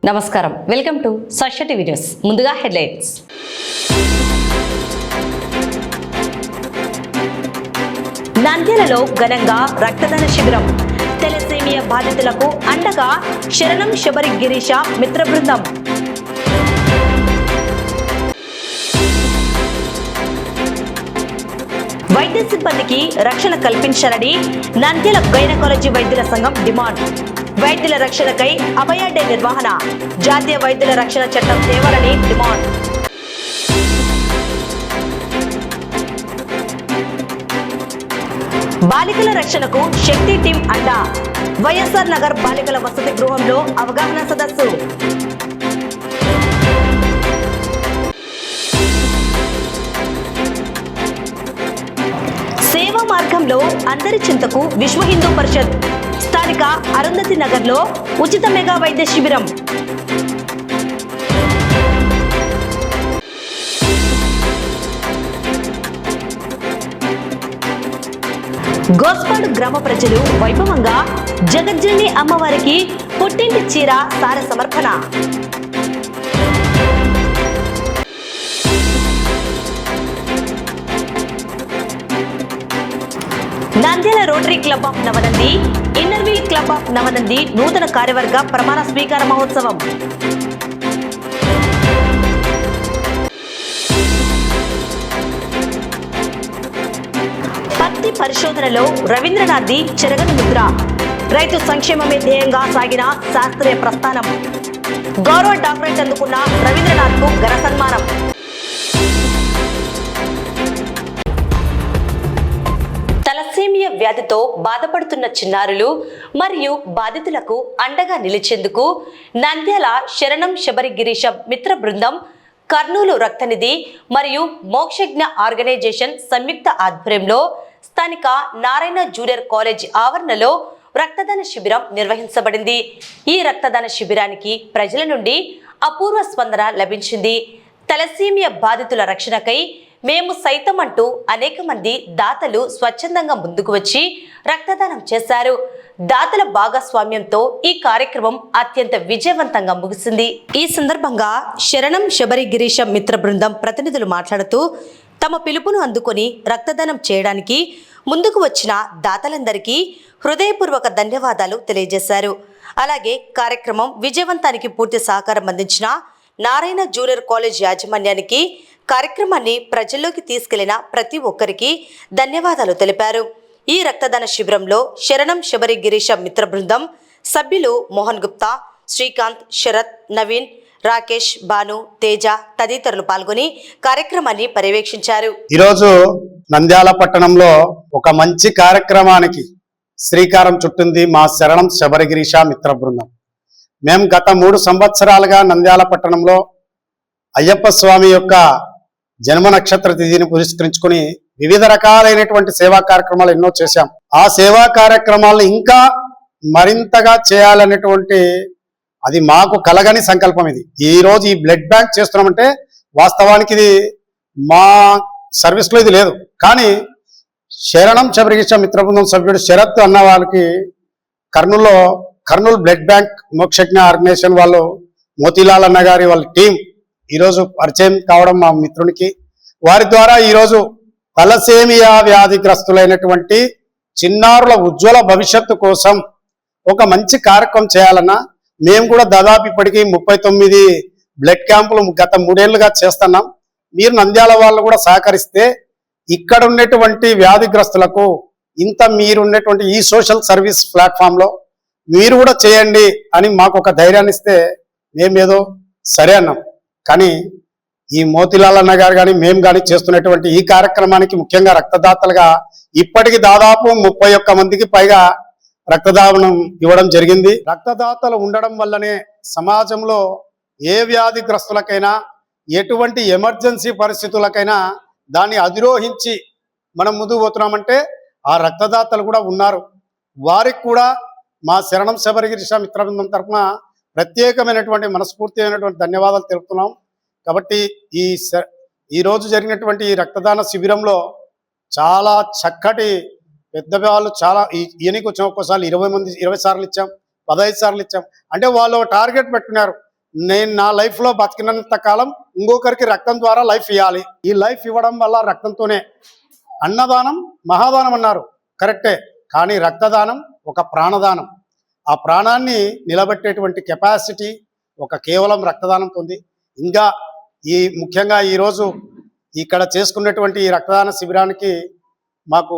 నమస్కారం, welcome to Sakshi TV news. ముందుగా headlines. నంద్యాలలో ఘనంగా రక్తదాన శిబిరం. తెలసేమియా బాధితులకు అండగా శరణం శబరి గిరీశ మిత్ర బృందం. వైద్య సిబ్బందికి రక్షణ కల్పించాలని నంద్యాల గైనకాలజీ వైద్యుల సంఘం డిమాండ్. వైద్యుల రక్షణకై అభయ డే నిర్వహణ. జాతీయ వైద్యుల రక్షణ చట్టం తేవాలని డిమాండ్. బాలికల రక్షణకు శక్తి టీం అండా. వైఎస్ఆర్ నగర్ బాలికల వసతి గృహంలో అవగాహన సదస్సు. సేవా మార్గంలో అందరి చింతకు విశ్వ హిందూ పరిషత్. స్థానిక అరుంధతి నగర్ లో ఉచిత మెగా వైద్య శిబిరం. గోస్పాడు గ్రామ ప్రజలు వైభవంగా జగజ్జనని అమ్మవారికి పుట్టింటి చీర సార సమర్పణ. Nandyal rotary club of Navanandi, Inner Wheel club of Navanandi నూతన కార్యవర్గ ప్రమాణ స్వీకార మహోత్సవం. పత్తి పరిశోధనలో రవీంద్రనాథ్ది చెరగని ముద్ర. రైతు సంక్షేమమే ధ్యేయంగా సాగిన శాస్త్రీయ ప్రస్థానం. గౌరవ డాక్టరేట్ అందుకున్న రవీంద్రనాథ్ కు ఘన సన్మానం. తలసేమియా వ్యాధితో బాధపడుతున్న చిన్నారులు మరియు బాధితులకు అండగా నిలిచేందుకు నంద్యాల శరణం శబరి గిరీశ మిత్ర బృందం, కర్నూలు రక్తనిధి మరియు మోక్షజ్ఞ ఆర్గనైజేషన్ సంయుక్త ఆధ్వర్యంలో స్థానిక నారాయణ జూనియర్ కాలేజ్ ఆవరణలో రక్తదాన శిబిరం నిర్వహించబడింది. ఈ రక్తదాన శిబిరానికి ప్రజల నుండి అపూర్వ స్పందన లభించింది. తలసేమియా బాధితుల రక్షణకై మేము సైతం అంటూ అనేక మంది దాతలు స్వచ్ఛందంగా ముందుకు వచ్చి రక్తదానం చేశారు. దాతల భాగస్వామ్యంతో ఈ కార్యక్రమం అత్యంత విజయవంతంగా ముగిసింది. ఈ సందర్భంగా శరణం శబరి గిరీశ మిత్ర బృందం ప్రతినిధులు మాట్లాడుతూ తమ పిలుపును అందుకొని రక్తదానం చేయడానికి ముందుకు వచ్చిన దాతలందరికీ హృదయపూర్వక ధన్యవాదాలు తెలియజేశారు. అలాగే కార్యక్రమం విజయవంతానికి పూర్తి సహకారం అందించిన నారాయణ జూనియర్ కాలేజ్ యాజమాన్యానికి, కార్యక్రమాన్ని ప్రజల్లోకి తీసుకెళ్లిన ప్రతి ఒక్కరికి ధన్యవాదాలు తెలిపారు. ఈ రక్తదాన శిబిరంలో శరణం శబరి గిరీశ మిత్ర బృందం సభ్యులు మోహన్ గుప్తా, శ్రీకాంత్, శరత్, నవీన్, రాకేష్, భాను, తేజ తదితరులు పాల్గొని కార్యక్రమాన్ని పర్యవేక్షించారు. ఈరోజు నంద్యాల పట్టణంలో ఒక మంచి కార్యక్రమానికి శ్రీకారం చుట్టింది మా శరణం శబరి గిరీశ మిత్ర బృందం. మేము గత 3 సంవత్సరాలుగా నంద్యాల పట్టణంలో అయ్యప్ప స్వామి యొక్క జన్మ నక్షత్ర తిథిని పురస్కరించుకుని వివిధ రకాలైనటువంటి సేవా కార్యక్రమాలు ఎన్నో చేశాం. ఆ సేవా కార్యక్రమాలను ఇంకా మరింతగా చేయాలనేటువంటి అది మాకు కలగని సంకల్పం. ఇది ఈ రోజు ఈ బ్లడ్ బ్యాంక్ చేస్తున్నామంటే వాస్తవానికి ఇది మా సర్వీస్లో ఇది లేదు. కానీ శరణం శబరిగిరీశ మిత్ర బృందం సభ్యుడు శరత్ అన్న వాళ్ళకి Kurnool blood bank Mokshagna organisation వాళ్ళు, మోతీలాల్ అన్న గారి వాళ్ళ టీం ఈరోజు పరిచయం కావడం మా మిత్రునికి, వారి ద్వారా ఈరోజు తలసేమియా వ్యాధిగ్రస్తులైనటువంటి చిన్నారుల ఉజ్వల భవిష్యత్తు కోసం ఒక మంచి కార్యక్రమం చేయాలన్నా మేము కూడా దాదాపు ఇప్పటికీ 39 బ్లడ్ క్యాంపులు గత 3 ఏళ్లుగా చేస్తున్నాం. మీరు నంద్యాల వాళ్ళు కూడా సహకరిస్తే ఇక్కడ ఉన్నటువంటి వ్యాధిగ్రస్తులకు మీరున్నటువంటి ఈ సోషల్ సర్వీస్ ప్లాట్ఫామ్లో మీరు కూడా చేయండి అని మాకు ఒక ధైర్యాన్ని ఇస్తే మేమేదో సరే అన్నాం. కానీ ఈ మోతీలాల్ అన్న గారు కానీ మేము కానీ చేస్తున్నటువంటి ఈ కార్యక్రమానికి ముఖ్యంగా రక్తదాతలుగా ఇప్పటికి దాదాపు 31 మందికి పైగా రక్తదానం ఇవ్వడం జరిగింది. రక్తదాతలు ఉండడం వల్లనే సమాజంలో ఏ వ్యాధిగ్రస్తులకైనా ఎటువంటి ఎమర్జెన్సీ పరిస్థితులకైనా దాన్ని అధిరోహించి మనం ముందుకు పోతున్నామంటే ఆ రక్తదాతలు కూడా ఉన్నారు. వారికి కూడా మా శరణం శబరి గిరీశ మిత్ర బృందం తరఫున ప్రత్యేకమైనటువంటి మనస్ఫూర్తిమైనటువంటి ధన్యవాదాలు తెలుపుతున్నాం. కాబట్టి ఈ రోజు జరిగినటువంటి ఈ రక్తదాన శిబిరంలో చాలా చక్కటి పెద్దవాళ్ళు చాలా ఈయనకి వచ్చిన ఒక్కోసారి 20 సార్లు ఇచ్చాం, 15 సార్లు ఇచ్చాం. అంటే వాళ్ళు టార్గెట్ పెట్టుకున్నారు, నేను నా లైఫ్లో బతికినంత కాలం ఇంకొకరికి రక్తం ద్వారా లైఫ్ ఇవ్వాలి. ఈ లైఫ్ ఇవ్వడం వల్ల రక్తంతోనే అన్నదానం మహాదానం అన్నారు, కరెక్టే. కానీ రక్తదానం ఒక ప్రాణదానం. ఆ ప్రాణాన్ని నిలబెట్టేటువంటి కెపాసిటీ ఒక కేవలం రక్తదానంతో ఉంది. ఇంకా ముఖ్యంగా ఈరోజు ఇక్కడ చేసుకున్నటువంటి ఈ రక్తదాన శిబిరానికి మాకు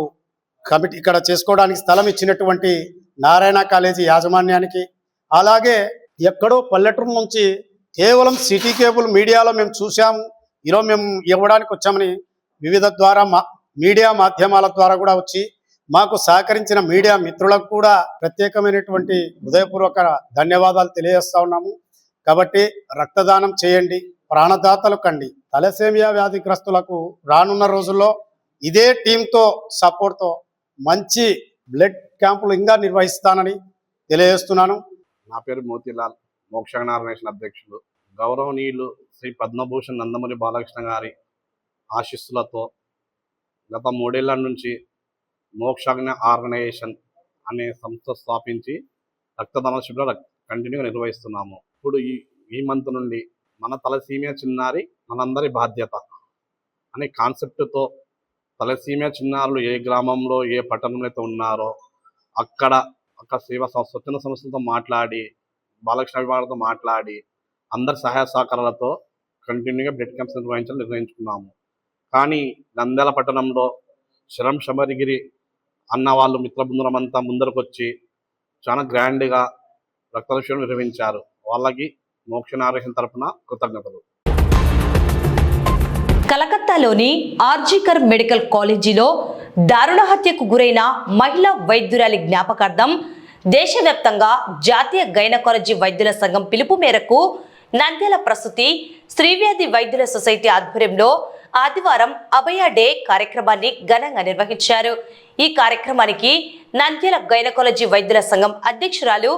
కమిటీ ఇక్కడ చేసుకోవడానికి స్థలం ఇచ్చినటువంటి నారాయణ కాలేజీ యాజమాన్యానికి, అలాగే ఎక్కడో పల్లెటూరు నుంచి కేవలం సిటీ కేబుల్ మీడియాలో మేము చూసాము, ఈరోజు మేము ఇవ్వడానికి వచ్చామని వివిధ ద్వారా మీడియా మాధ్యమాల ద్వారా కూడా వచ్చి మాకు సహకరించిన మీడియా మిత్రులకు కూడా ప్రత్యేకమైనటువంటి హృదయపూర్వక ధన్యవాదాలు తెలియజేస్తా ఉన్నాము. కాబట్టి రక్తదానం చేయండి, ప్రాణదాతలు కండి. తలసేమియా వ్యాధిగ్రస్తులకు రానున్న రోజుల్లో ఇదే టీంతో సపోర్ట్తో మంచి బ్లడ్ క్యాంపులు ఇంకా నిర్వహిస్తానని తెలియజేస్తున్నాను. నా పేరు మోతీలాల్, మోక్షజ్ఞ ఆర్గనైజేషన్ అధ్యక్షులు. గౌరవనీయులు శ్రీ పద్మభూషణ్ నందమూరి బాలకృష్ణ గారి ఆశీస్సులతో గత 3 ఏళ్ల నుంచి మోక్షజ్ఞ ఆర్గనైజేషన్ అనే సంస్థ స్థాపించి రక్తదాన శిబిరాలు కంటిన్యూగా నిర్వహిస్తున్నాము. ఇప్పుడు ఈ మంత్ నుండి మన తలసీమియా చిన్నారి మనందరి బాధ్యత అనే కాన్సెప్ట్తో తలసీమియా చిన్నారులు ఏ గ్రామంలో ఏ పట్టణంలో అయితే ఉన్నారో అక్కడ స్వచ్ఛంద సంస్థలతో మాట్లాడి, బాలకృష్ణ విభాగాలతో మాట్లాడి, అందరి సహాయ సహకారాలతో కంటిన్యూగా బ్లడ్ క్యాంప్స్ నిర్వహించుకున్నాము. కానీ నంద్యాల పట్టణంలో శబరిగిరి అన్న వాళ్ళు మిత్ర బృందం అంతా ముందరకు వచ్చి చాలా గ్రాండ్గా రక్తదాన శిబిరం నిర్వహించారు. వాళ్ళకి మోక్ష ఆరోగ్యం తరపున కృతజ్ఞతలు. కలకత్తాలోని ఆర్జికర్ మెడికల్ కాలేజీలో దారుణ హత్యకు గురైన మహిళా వైద్యురాలి జ్ఞాపకార్థం దేశవ్యాప్తంగా జాతీయ గైనకాలజీ వైద్యుల సంఘం పిలుపు మేరకు నంద్యాల ప్రసూతి స్త్రీవ్యాధి వైద్యుల సొసైటీ ఆధ్వర్యంలో ఆదివారం అభయ డే కార్యక్రమాన్ని ఘనంగా నిర్వహించారు. ఈ కార్యక్రమానికి నంద్యాల గైనకాలజీ వైద్యుల సంఘం అధ్యక్షురాలు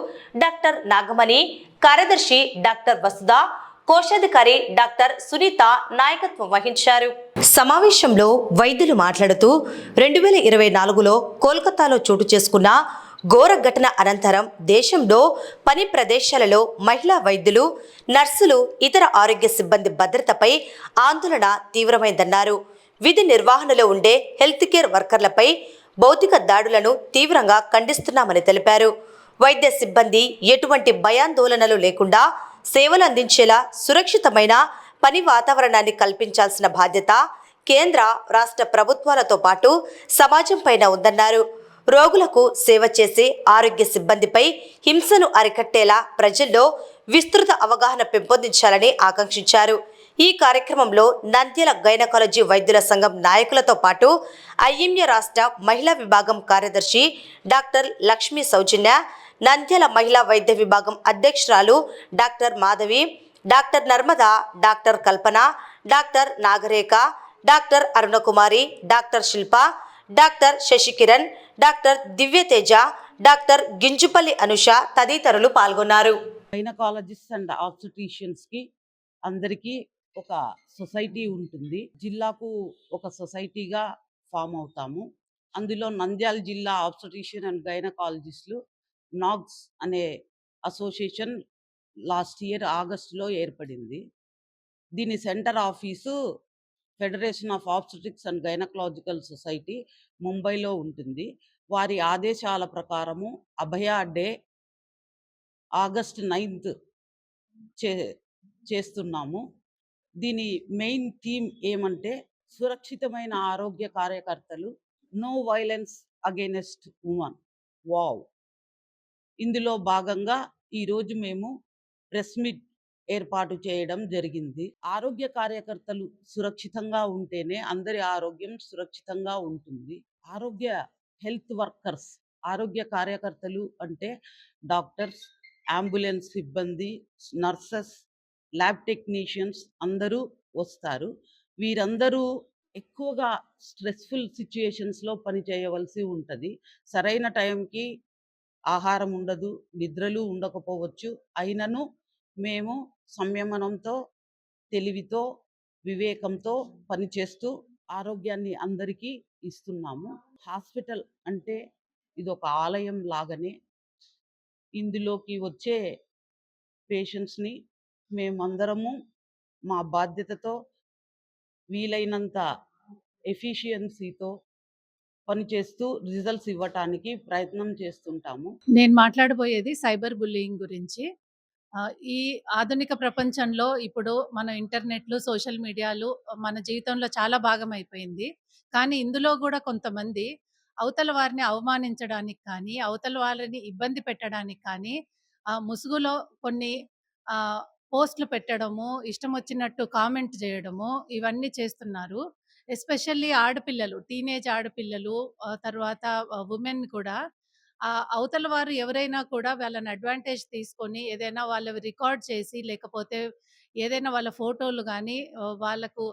డాక్టర్ నాగమణి, కార్యదర్శి డాక్టర్ వసుధ, కోశాధికారి డాక్టర్ సునీత నాయకత్వం వహించారు. సమావేశంలో వైద్యులు మాట్లాడుతూ 2024లో కోల్కతాలో చోటు చేసుకున్న ఘోర ఘటన అనంతరం దేశంలో పని ప్రదేశాలలో మహిళా వైద్యులు, నర్సులు, ఇతర ఆరోగ్య సిబ్బంది భద్రతపై ఆందోళన తీవ్రమైందన్నారు. విధి నిర్వహణలో ఉండే హెల్త్ కేర్ వర్కర్లపై భౌతిక దాడులను తీవ్రంగా ఖండిస్తున్నామని తెలిపారు. వైద్య సిబ్బంది ఎటువంటి భయాందోళనలు లేకుండా సేవలు అందించేలా సురక్షితమైన పని వాతావరణాన్ని కల్పించాల్సిన బాధ్యత కేంద్ర, రాష్ట్ర ప్రభుత్వాలతో పాటు సమాజంపైన ఉందన్నారు. రోగులకు సేవ చేసే ఆరోగ్య సిబ్బందిపై హింసను అరికట్టేలా ప్రజల్లో విస్తృత అవగాహన పెంపొందించాలని ఆకాంక్షించారు. ఈ కార్యక్రమంలో నంద్యాల గైనకాలజీ వైద్యుల సంఘం నాయకులతో పాటు ఐఎంఏ రాష్ట్ర మహిళా విభాగం కార్యదర్శి డాక్టర్ లక్ష్మీ సౌజన్య, నంద్యాల మహిళా వైద్య విభాగం అధ్యక్షురాలు doctor Madhavi, doctor Narmada, doctor Kalpana, doctor Nagarekha, doctor Arunakumari, doctor Shilpa, doctor Shashikiran, doctor Divyateja, doctor Ginjupalli Anusha తదితరులు పాల్గొన్నారు. గైనకాలజిస్ట్ అండ్ ఆబ్స్టెట్రిషియన్స్కి అందరికీ ఒక సొసైటీ ఉంటుంది. జిల్లాకు ఒక సొసైటీగా ఫామ్ అవుతాము. అందులో నంద్యాల జిల్లా ఆబ్స్టెట్రిషియన్ అండ్ గైనకాలజిస్టులు నాగ్స్ అనే అసోసియేషన్ లాస్ట్ ఇయర్ ఆగస్టులో ఏర్పడింది. దీని centre office federation of obstetrics and gynaecological society ముంబైలో ఉంటుంది. వారి ఆదేశాల ప్రకారము అభయ డే ఆగస్ట్ 9th చేస్తున్నాము. దీని మెయిన్ థీమ్ ఏమంటే సురక్షితమైన ఆరోగ్య కార్యకర్తలు, no violence against women. Wow! ఇందులో భాగంగా ఈరోజు మేము ప్రెస్ మీట్ ఏర్పాటు చేయడం జరిగింది. ఆరోగ్య కార్యకర్తలు సురక్షితంగా ఉంటేనే అందరి ఆరోగ్యం సురక్షితంగా ఉంటుంది. హెల్త్ వర్కర్స్, ఆరోగ్య కార్యకర్తలు అంటే డాక్టర్స్, అంబులెన్స్ సిబ్బంది, నర్సెస్, ల్యాబ్ టెక్నీషియన్స్ అందరూ వస్తారు. వీరందరూ ఎక్కువగా స్ట్రెస్ఫుల్ సిచ్యుయేషన్స్లో పనిచేయవలసి ఉంటుంది. సరైన టైంకి ఆహారం ఉండదు, నిద్రలు ఉండకపోవచ్చు. అయినను మేము సంయమనంతో, తెలివితో, వివేకంతో పనిచేస్తూ ఆరోగ్యాన్ని అందరికీ ఇస్తున్నాము. హాస్పిటల్ అంటే ఇదొక ఆలయం లాగానే. ఇందులోకి వచ్చే పేషెంట్స్ని మేమందరము మా బాధ్యతతో వీలైనంత ఎఫిషియన్సీతో పనిచేస్తూ రిజల్ట్స్ ఇవ్వటానికి ప్రయత్నం చేస్తుంటాము. నేను మాట్లాడబోయేది సైబర్ బుల్లింగ్ గురించి. ఈ ఆధునిక ప్రపంచంలో ఇప్పుడు మన ఇంటర్నెట్లు, సోషల్ మీడియాలు మన జీవితంలో చాలా భాగమైపోయింది. కానీ ఇందులో కూడా కొంతమంది అవతల వారిని అవమానించడానికి కానీ, అవతల వారిని ఇబ్బంది పెట్టడానికి కానీ ముసుగులో కొన్ని పోస్టులు పెట్టడము, ఇష్టం వచ్చినట్టు కామెంట్ చేయడము ఇవన్నీ చేస్తున్నారు. ఎస్పెషల్లీ ఆడపిల్లలు, టీనేజ్ ఆడపిల్లలు, తర్వాత వుమెన్ కూడా అవతల వారు ఎవరైనా కూడా వాళ్ళని అడ్వాంటేజ్ తీసుకొని ఏదైనా వాళ్ళవి రికార్డ్ చేసి, లేకపోతే ఏదైనా వాళ్ళ ఫోటోలు కానీ వాళ్ళకు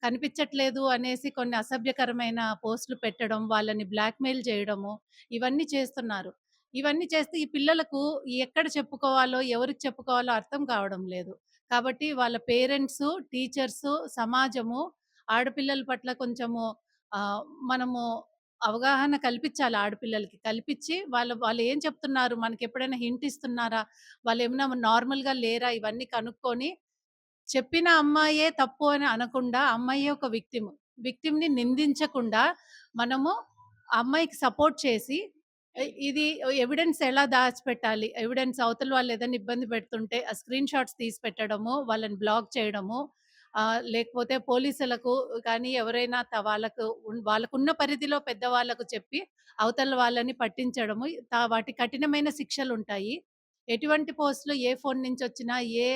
కనిపించట్లేదు అనేసి కొన్ని అసభ్యకరమైన పోస్టులు పెట్టడం, వాళ్ళని బ్లాక్మెయిల్ చేయడము ఇవన్నీ చేస్తున్నారు. ఇవన్నీ చేస్తే ఈ పిల్లలకు ఎక్కడ చెప్పుకోవాలో, ఎవరికి చెప్పుకోవాలో అర్థం కావడం లేదు. కాబట్టి వాళ్ళ పేరెంట్స్, టీచర్స్, సమాజము ఆడపిల్లల పట్ల కొంచెము మనము అవగాహన కల్పించాలి. ఆడపిల్లలకి కల్పించి వాళ్ళు ఏం చెప్తున్నారు, మనకి ఎప్పుడైనా హింట్ ఇస్తున్నారా, వాళ్ళు ఏమైనా నార్మల్గా లేరా, ఇవన్నీ కనుక్కొని చెప్పిన అమ్మాయే తప్పు అని అనకుండా, అమ్మాయే ఒక విక్టిమ్ని నిందించకుండా మనము అమ్మాయికి సపోర్ట్ చేసి ఇది ఎవిడెన్స్ ఎలా దాచిపెట్టాలి, ఎవిడెన్స్ అవతల వాళ్ళు ఏదైనా ఇబ్బంది పెడుతుంటే ఆ స్క్రీన్ షాట్స్ తీసి పెట్టడము, వాళ్ళని బ్లాక్ చేయడము, లేకపోతే పోలీసులకు కానీ ఎవరైనా వాళ్ళకున్న పరిధిలో పెద్దవాళ్ళకు చెప్పి అవతల వాళ్ళని పట్టించడము. వాటి కఠినమైన శిక్షలు ఉంటాయి. ఎటువంటి పోస్టులు ఏ ఫోన్ నుంచి వచ్చినా, ఏ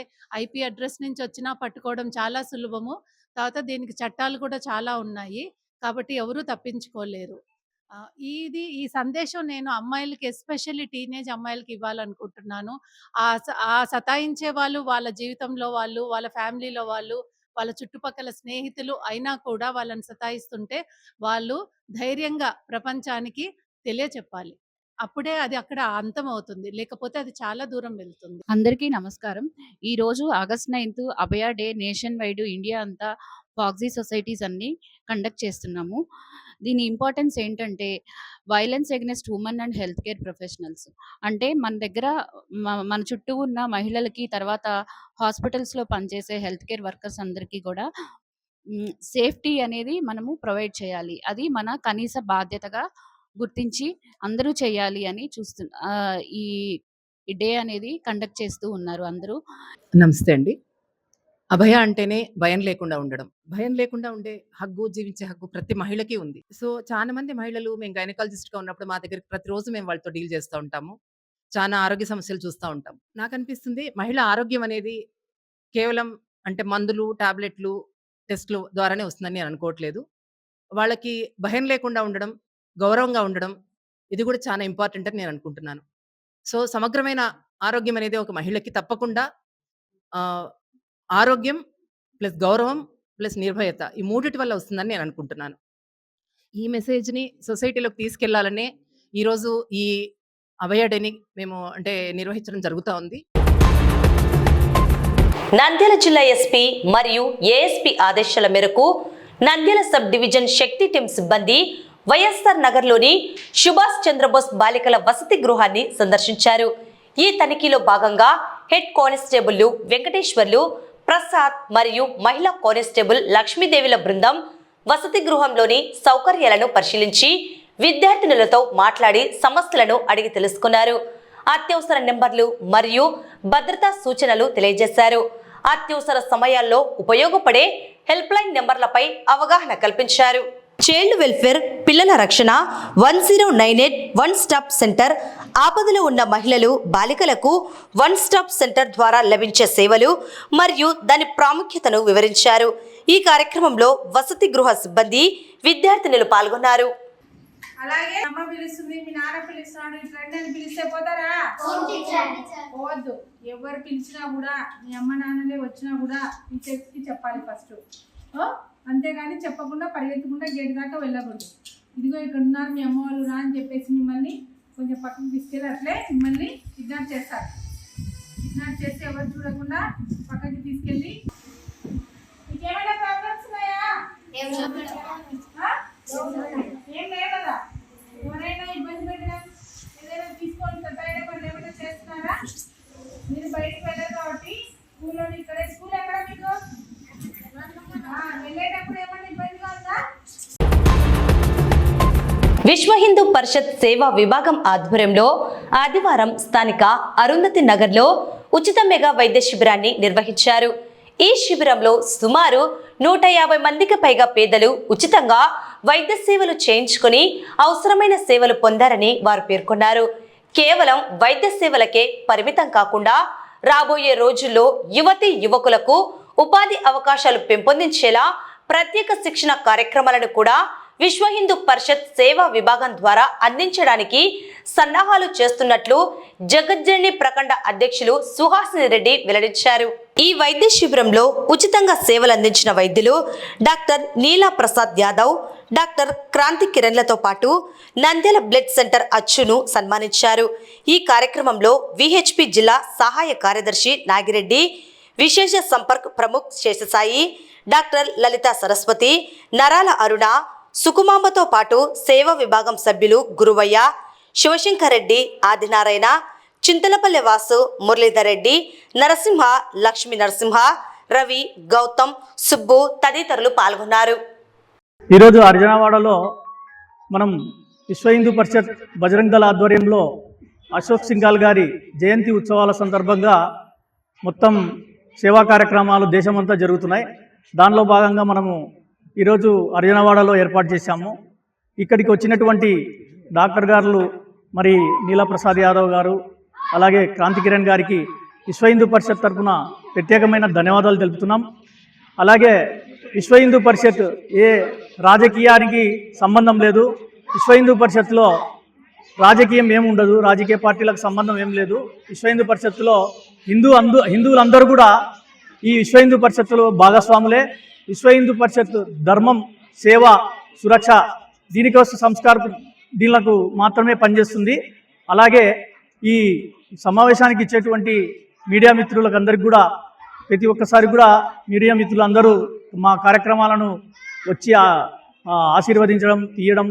ఐపీ అడ్రస్ నుంచి వచ్చినా పట్టుకోవడం చాలా సులభము. తర్వాత దీనికి చట్టాలు కూడా చాలా ఉన్నాయి. కాబట్టి ఎవరూ తప్పించుకోలేరు. ఈ సందేశం నేను అమ్మాయిలకి, ఎస్పెషల్లీ టీనేజ్ అమ్మాయిలకి ఇవ్వాలనుకుంటున్నాను. ఆ సతాయించే వాళ్ళు వాళ్ళ జీవితంలో వాళ్ళు, వాళ్ళ ఫ్యామిలీలో వాళ్ళు, వాళ్ళ చుట్టుపక్కల స్నేహితులు అయినా కూడా వాళ్ళని సతాయిస్తుంటే వాళ్ళు ధైర్యంగా ప్రపంచానికి తెలియచెప్పాలి. అప్పుడే అది అక్కడ అంతమవుతుంది. లేకపోతే అది చాలా దూరం వెళ్తుంది. అందరికీ నమస్కారం. ఈరోజు ఆగస్ట్ 9 అభయ డే నేషన్ వైడ్ ఇండియా అంతా ప్రాక్సీ సొసైటీస్ అన్ని కండక్ట్ చేస్తున్నాము. దీని ఇంపార్టెన్స్ ఏంటంటే violence against women and health care professionals. అంటే మన దగ్గర మన చుట్టూ ఉన్న మహిళలకి, తర్వాత హాస్పిటల్స్లో పనిచేసే హెల్త్ కేర్ వర్కర్స్ అందరికీ కూడా సేఫ్టీ అనేది మనము ప్రొవైడ్ చేయాలి. అది మన కనీస బాధ్యతగా గుర్తించి అందరూ చేయాలి అని ఈ డే అనేది కండక్ట్ చేస్తూ ఉన్నారు అందరూ. నమస్తే అండి. అభయ అంటేనే భయం లేకుండా ఉండడం. భయం లేకుండా ఉండే హక్కు, జీవించే హక్కు ప్రతి మహిళకి ఉంది. సో చాలా మంది మహిళలు మేము గైనకాలజిస్ట్‌గా ఉన్నప్పుడు మా దగ్గరికి ప్రతిరోజు మేము వాళ్ళతో డీల్ చేస్తూ ఉంటాము. చాలా ఆరోగ్య సమస్యలు చూస్తూ ఉంటాం. నాకనిపిస్తుంది మహిళ ఆరోగ్యం అనేది కేవలం అంటే మందులు, టాబ్లెట్లు, టెస్ట్‌లు ద్వారానే వస్తుందని నేను అనుకోవట్లేదు. వాళ్ళకి భయం లేకుండా ఉండడం, గౌరవంగా ఉండడం ఇది కూడా చాలా ఇంపార్టెంట్ అని నేను అనుకుంటున్నాను. సో సమగ్రమైన ఆరోగ్యం అనేది ఒక మహిళకి తప్పకుండా ఆరోగ్యం ప్లస్ గౌరవం ప్లస్ నిర్భయత ఈ మూడిటి వల్ల వస్తుందని నేను అనుకుంటున్నాను. ఈ మెసేజ్‌ని సొసైటీలోకి తీసుకెళ్లాలనే ఈరోజు ఈ అభయ డేని మేము నిర్వహించడం జరుగుతూ ఉంది. నంద్యాల జిల్లా ఎస్పీ మరియు ఏఎస్పీ ఆదేశాల మేరకు నంద్యాల సబ్ డివిజన్ శక్తి టీం సిబ్బంది వైఎస్ఆర్ నగర్లోని సుభాష్ చంద్రబోస్ బాలికల వసతి గృహాన్ని సందర్శించారు. ఈ తనిఖీలో భాగంగా హెడ్ కానిస్టేబుల్ వెంకటేశ్వర్లు, ప్రసాద్ మరియు మహిళా కానిస్టేబుల్ లక్ష్మీదేవిల బృందం వసతి గృహంలోని సౌకర్యాలను పరిశీలించి విద్యార్థినులతో మాట్లాడి సమస్యలను అడిగి తెలుసుకున్నారు. అత్యవసర నెంబర్లు మరియు భద్రతా సూచనలు తెలియజేశారు. అత్యవసర సమయాల్లో ఉపయోగపడే హెల్ప్ లైన్ నెంబర్లపై అవగాహన కల్పించారు. చైల్డ్ వెల్ఫేర్, పిల్లల రక్షణ, 1098 వన్ స్టాప్ సెంటర్, ఆపదలో ఉన్న మహిళలు, బాలికలకు వన్ స్టాప్ సెంటర్ ద్వారా లభించే సేవలు మరియు దాని ప్రాముఖ్యతను వివరించారు. ఈ కార్యక్రమంలో వసతి గృహ సిబ్బంది, విద్యార్థినులు పాల్గొన్నారు. అలాగే అమ్మ పిలుస్తుంది, మీ నాన్న పిలుస్తున్నాడు, ఫ్రెండ్ అని పిలిస్తే పోతారా? పోవద్దు. ఎవరు పిలిచినా కూడా, మీ అమ్మ నాన్నలే వచ్చినా కూడా టీచర్స్కి చెప్పాలి ఫస్ట్. అంతేగాని చెప్పకుండా పరిగెత్తకుండా గేట్ దాకా వెళ్ళకూడదు. ఇదిగో ఇక్కడ ఉన్నారు మీ అమ్మ వాళ్ళు రా అని చెప్పేసి మిమ్మల్ని కొంచెం పక్కకు తీసుకెళ్ళి అట్లే మిమ్మల్ని కిడ్నాప్ చేస్తారు. కిడ్నాప్ చేసి ఎవరు చూడకుండా పక్కకి తీసుకెళ్ళి, మీకేమైనా ప్రాబ్లమ్స్ ఉన్నాయా? ఏం లేదు కదా. ఎవరైనా ఇబ్బంది పెట్టడం, ఏదైనా తీసుకొని సతాయిన పనులు ఏమైనా చేస్తున్నారా? మీరు బయటకు వెళ్ళారు కాబట్టి స్కూల్లోని ఇక్కడ విశ్వ హిందూ పరిషత్ సేవా విభాగం ఆధ్వర్యంలో ఆదివారం స్థానిక అరుంధతి నగర్లో ఉచిత మెగా వైద్య శిబిరాన్ని నిర్వహించారు. ఈ శిబిరంలో సుమారు 150 మందికి పైగా పేదలు ఉచితంగా వైద్య సేవలు చేయించుకుని అవసరమైన సేవలు పొందారని వారు పేర్కొన్నారు. కేవలం వైద్య సేవలకే పరిమితం కాకుండా రాబోయే రోజుల్లో యువతీ యువకులకు ఉపాధి అవకాశాలు పెంపొందించేలా ప్రత్యేక శిక్షణ కార్యక్రమాలను కూడా విశ్వ హిందూ పరిషత్ సేవా విభాగం ద్వారా అందించడానికి సన్నాహాలు చేస్తున్నట్లు జగజ్జనని ప్రఖండ అధ్యక్షులు సుహాసిని రెడ్డి వెల్లడించారు. ఈ వైద్య శిబిరంలో ఉచితంగా సేవలు అందించిన వైద్యులు డాక్టర్ నీలా ప్రసాద్ యాదవ్, డాక్టర్ క్రాంతి కిరణ్లతో పాటు నంద్యాల బ్లడ్ సెంటర్ అచ్చును సన్మానించారు. ఈ కార్యక్రమంలో విహెచ్పి జిల్లా సహాయ కార్యదర్శి నాగిరెడ్డి, విశేష సంపర్క్ ప్రముఖ్ శేషసాయి, డాక్టర్ లలిత సరస్వతి, నరాల అరుణ, సుకుమాంబతో పాటు సేవా విభాగం సభ్యులు గురువయ్య, శివశంకర్ రెడ్డి, ఆదినారాయణ, చింతలపల్లె వాసు, మురళీధర్ రెడ్డి, నరసింహ, లక్ష్మీ నరసింహ, రవి, గౌతమ్, సుబ్బు తదితరులు పాల్గొన్నారు. ఈరోజు అర్జునవాడలో మనం విశ్వ హిందూ పరిషత్ బజరంగ్ దళ ఆధ్వర్యంలో అశోక్ సింఘాల్ గారి జయంతి ఉత్సవాల సందర్భంగా మొత్తం సేవా కార్యక్రమాలు దేశమంతా జరుగుతున్నాయి. దానిలో భాగంగా మనము ఈరోజు అర్జునవాడలో ఏర్పాటు చేశాము. ఇక్కడికి వచ్చినటువంటి డాక్టర్ గారు మరి నీలప్రసాద్ యాదవ్ గారు, అలాగే క్రాంతి కిరణ్ గారికి విశ్వ హిందూ పరిషత్ తరఫున ప్రత్యేకమైన ధన్యవాదాలు తెలుపుతున్నాం. అలాగే విశ్వ హిందూ పరిషత్ ఏ రాజకీయానికి సంబంధం లేదు. విశ్వ హిందూ పరిషత్లో రాజకీయం ఏముండదు, రాజకీయ పార్టీలకు సంబంధం ఏం లేదు. విశ్వ హిందూ పరిషత్తులో హిందువులందరూ కూడా ఈ విశ్వ హిందూ పరిషత్తులో భాగస్వాములే. విశ్వ హిందూ పరిషత్ ధర్మం, సేవ, సురక్ష దీనికోసం దీనికి మాత్రమే పనిచేస్తుంది. అలాగే ఈ సమావేశానికి ఇచ్చేటువంటి మీడియా మిత్రులకు అందరికీ కూడా ప్రతి ఒక్కసారి కూడా మీడియా మిత్రులందరూ మా కార్యక్రమాలను వచ్చి ఆశీర్వదించడం, తీయడం,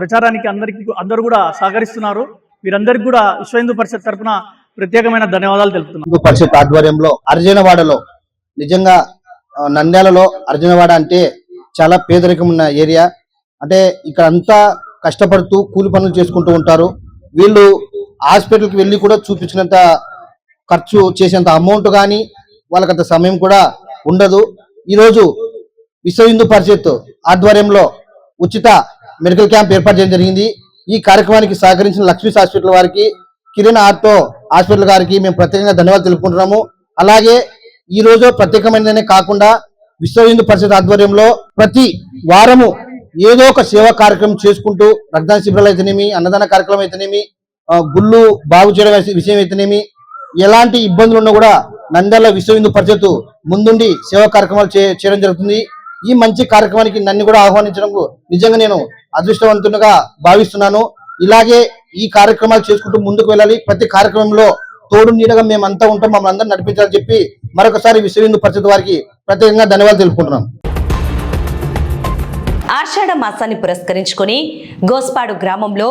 ప్రచారానికి అందరూ కూడా సహకరిస్తున్నారు. వీరందరికీ కూడా విశ్వ హిందూ పరిషత్ తరఫున ప్రత్యేకమైన ధన్యవాదాలు తెలుపుతున్నాను. హిందూ పరిషత్ ఆధ్వర్యంలో అర్జునవాడలో, నిజంగా నంద్యాలలో అర్జునవాడ అంటే చాలా పేదరికం ఉన్న ఏరియా. అంటే ఇక్కడ అంతా కష్టపడుతూ కూలి పనులు చేసుకుంటూ ఉంటారు. వీళ్ళు హాస్పిటల్కి వెళ్ళి కూడా చూపించినంత ఖర్చు చేసేంత అమౌంట్ కానీ వాళ్ళకంత సమయం కూడా ఉండదు. ఈరోజు విశ్వ హిందూ పరిషత్ ఆధ్వర్యంలో ఉచిత మెడికల్ క్యాంప్ ఏర్పాటు చేయడం జరిగింది. ఈ కార్యక్రమానికి సహకరించిన లక్ష్మీస్ హాస్పిటల్ వారికి, కిరణ్ ఆర్టో హాస్పిటల్ గారికి మేము ప్రత్యేకంగా ధన్యవాదాలు తెలుపుకుంటున్నాము. అలాగే ఈ రోజు ప్రత్యేకమైనదనే కాకుండా విశ్వ హిందూ పరిషత్ ఆధ్వర్యంలో ప్రతి వారము ఏదో ఒక సేవా కార్యక్రమం చేసుకుంటూ, రక్తదాన శిబిరాలు అయితేనేమి, అన్నదాన కార్యక్రమం అయితేనేమి, గుళ్ళు బాగు చేయడం విషయం అయితేనేమి, ఎలాంటి ఇబ్బందులు ఉన్నా కూడా నంద్యాల విశ్వ హిందూ పరిషత్ ముందుండి సేవా కార్యక్రమాలు చేయడం జరుగుతుంది. ఈ మంచి కార్యక్రమానికి నన్ను కూడా ఆహ్వానించడం నిజంగా నేను అదృష్టవంతునిగా భావిస్తున్నాను. ఇలాగే ఈ కార్యక్రమాలు చేసుకుంటూ ముందుకు వెళ్ళాలి. ప్రతి కార్యక్రమంలో తోడు నీడగా మేమంతా ఉంటాం, మమ్మల్ని అందరూ నడిపించాలని చెప్పి మరొకసారి విశ్వ హిందూ పరిషత్ వారికి ప్రత్యేకంగా ధన్యవాదాలు తెలుపుకుంటున్నాం. ఆషాఢ మాసాన్ని పురస్కరించుకొని గోస్పాడు గ్రామంలో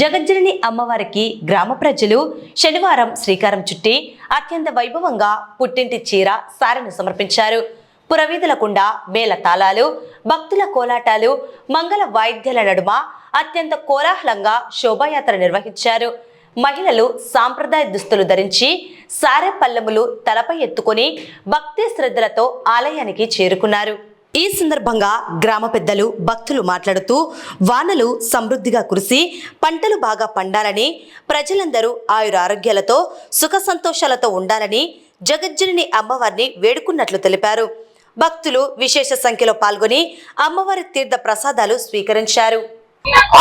జగజ్జనని అమ్మవారికి గ్రామ ప్రజలు శనివారం శ్రీకారం చుట్టి అత్యంత వైభవంగా పుట్టింటి చీర, సారెను సమర్పించారు. పురవీధులకుండా మేళ తాళాలు, భక్తుల కోలాటాలు, మంగళ వాయిద్యాల నడుమ అత్యంత కోలాహలంగా శోభాయాత్ర నిర్వహించారు. మహిళలు సాంప్రదాయ దుస్తులు ధరించి సారె పల్లెములు తలపై ఎత్తుకొని భక్తి శ్రద్ధలతో ఆలయానికి చేరుకున్నారు. ఈ సందర్భంగా గ్రామ పెద్దలు, భక్తులు మాట్లాడుతూ వానలు సమృద్ధిగా కురిసి పంటలు బాగా పండాలని, ప్రజలందరూ ఆయురారోగ్యాలతో సుఖ సంతోషాలతో ఉండాలని జగజ్జనని అమ్మవారిని వేడుకున్నట్లు తెలిపారు. భక్తులు విశేష సంఖ్యలో పాల్గొని అమ్మవారి తీర్థ ప్రసాదాలు స్వీకరించారు.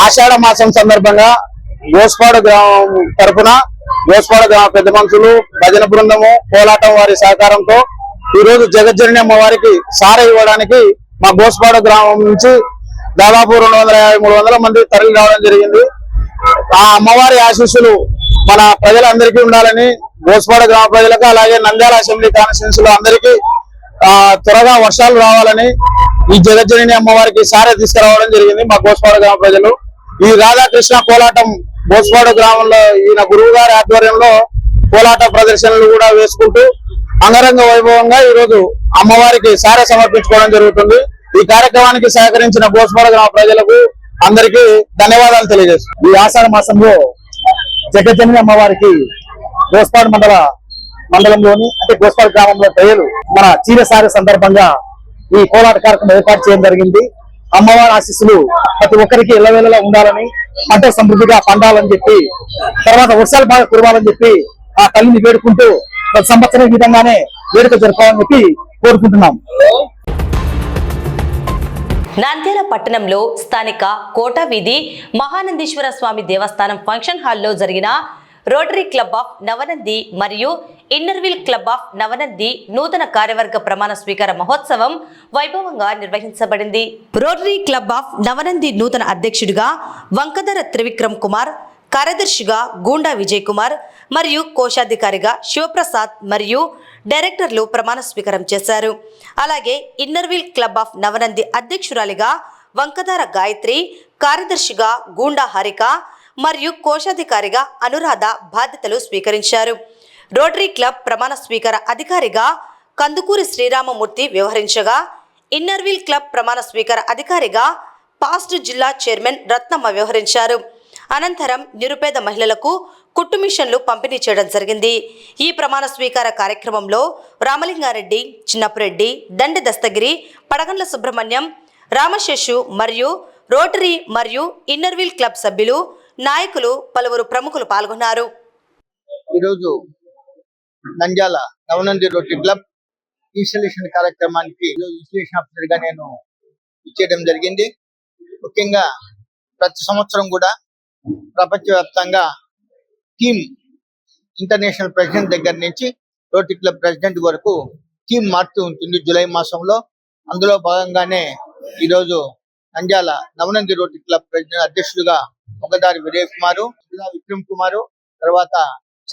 ఆషాఢ మాసం సందర్భంగా గోస్పాడు గ్రామం తరఫున గోస్పాడు గ్రామ పెద్ద మనుషులు, భజన బృందము, కోలాటం వారి సహకారంతో ఈ రోజు జగజ్జనని అమ్మవారికి సారె ఇవ్వడానికి మా గోస్పాడు గ్రామం నుంచి దాదాపు 250-300 మంది తరలి రావడం జరిగింది. ఆ అమ్మవారి ఆశీస్సులు మన ప్రజలందరికీ ఉండాలని, గోస్పాడు గ్రామ ప్రజలకు, అలాగే నంద్యాల అసెంబ్లీ కాన్స్టిట్యున్సీలో అందరికీ త్వరగా వర్షాలు రావాలని ఈ జగజ్జనని అమ్మవారికి సారె తీసుకురావడం జరిగింది మా గోస్పాడు గ్రామ ప్రజలు. ఈ రాధాకృష్ణ కోలాటం గోస్పాడు గ్రామంలో ఈయన గురువు గారి ఆధ్వర్యంలో కోలాట ప్రదర్శనలు కూడా వేసుకుంటూ అంగరంగ వైభవంగా ఈ రోజు అమ్మవారికి సారె సమర్పించుకోవడం జరుగుతుంది. ఈ కార్యక్రమానికి సహకరించిన గోస్పాడు గ్రామ ప్రజలకు, అందరికీ ధన్యవాదాలు తెలియజేస్తున్నాను. ఈ ఆషాఢ మాసంలో జగజ్జనని అమ్మవారికి గోస్పాడు మండలంలోని అంటే గోస్పాడు గ్రామంలో ప్రజలు మన చీరసారి సందర్భంగా ఈ కోలాట కార్యక్రమం ఏర్పాటు చేయడం జరిగింది. అమ్మవారి ఆశీస్సులు ప్రతి ఒక్కరికి ఎల్లవేళలా ఉండాలని, పంట సమృద్ధిగా పండాలని చెప్పి, తర్వాత వర్షాలు బాగా కురవాలని చెప్పి ఆ తల్లిని వేడుకుంటూ ప్రతి సంవత్సరం ఈ విధంగానే వేడుక జరపాలని చెప్పి కోరుకుంటున్నాం. నంద్యాల పట్టణంలో స్థానిక కోట వీధి మహానందీశ్వర స్వామి దేవస్థానం ఫంక్షన్ హాల్లో జరిగిన రోటరీ క్లబ్ ఆఫ్ నవనంది మరియు ఇన్నర్విల్ క్లబ్ ఆఫ్ నవనంది నూతన కార్యవర్గ ప్రమాణ స్వీకార మహోత్సవం వైభవంగా నిర్వహించబడింది. రోటరీ క్లబ్ ఆఫ్ నవనంది నూతన అధ్యక్షుడిగా వంకధర త్రివిక్రమ్ కుమార్, కార్యదర్శిగా గూండా విజయ్ కుమార్ మరియు కోశాధికారిగా శివప్రసాద్ మరియు డైరెక్టర్లు ప్రమాణ స్వీకారం చేశారు. అలాగే ఇన్నర్విల్ క్లబ్ ఆఫ్ నవనంది అధ్యక్షురాలిగా వంకధార గాయత్రి, కార్యదర్శిగా గూండా హారిక మరియు కోశాధికారిగా అనురాధ బాధ్యతలు స్వీకరించారు. రోటరీ క్లబ్ ప్రమాణ స్వీకార అధికారిగా కందుకూరి శ్రీరామమూర్తి వ్యవహరించగా, ఇన్నర్విల్ క్లబ్ ప్రమాణ స్వీకార అధికారిగా పాస్ట్ జిల్లా చైర్మన్ రత్నమ్మ వ్యవహరించారు. అనంతరం నిరుపేద మహిళలకు కుట్టు మిషన్లు పంపిణీ చేయడం జరిగింది. ఈ ప్రమాణ స్వీకార కార్యక్రమంలో రామలింగారెడ్డి, చిన్నపురెడ్డి, దండి దస్తగిరి, పడగండ్ల సుబ్రహ్మణ్యం, రామశేషు మరియు రోటరీ మరియు ఇన్నర్విల్ క్లబ్ సభ్యులు, నాయకులు, పలువురు ప్రముఖులు పాల్గొన్నారు. ఈరోజు Nandyal Navanandi rotary club installation కార్యక్రమానికి ఇన్స్టాలేషన్ ఆఫీసర్ గా నేను ఇచ్చేయడం జరిగింది. ముఖ్యంగా ప్రతి సంవత్సరం కూడా ప్రపంచవ్యాప్తంగా టీమ్ ఇంటర్నేషనల్ ప్రెసిడెంట్ దగ్గర నుంచి రోటరీ క్లబ్ ప్రెసిడెంట్ వరకు టీం మారుతూ ఉంటుంది జూలై మాసంలో. అందులో భాగంగానే ఈరోజు Nandyal Navanandi rotary club president అధ్యక్షుడిగా ఒకదారి విజయ్ కుమారు, విక్రమ్ కుమారు, తర్వాత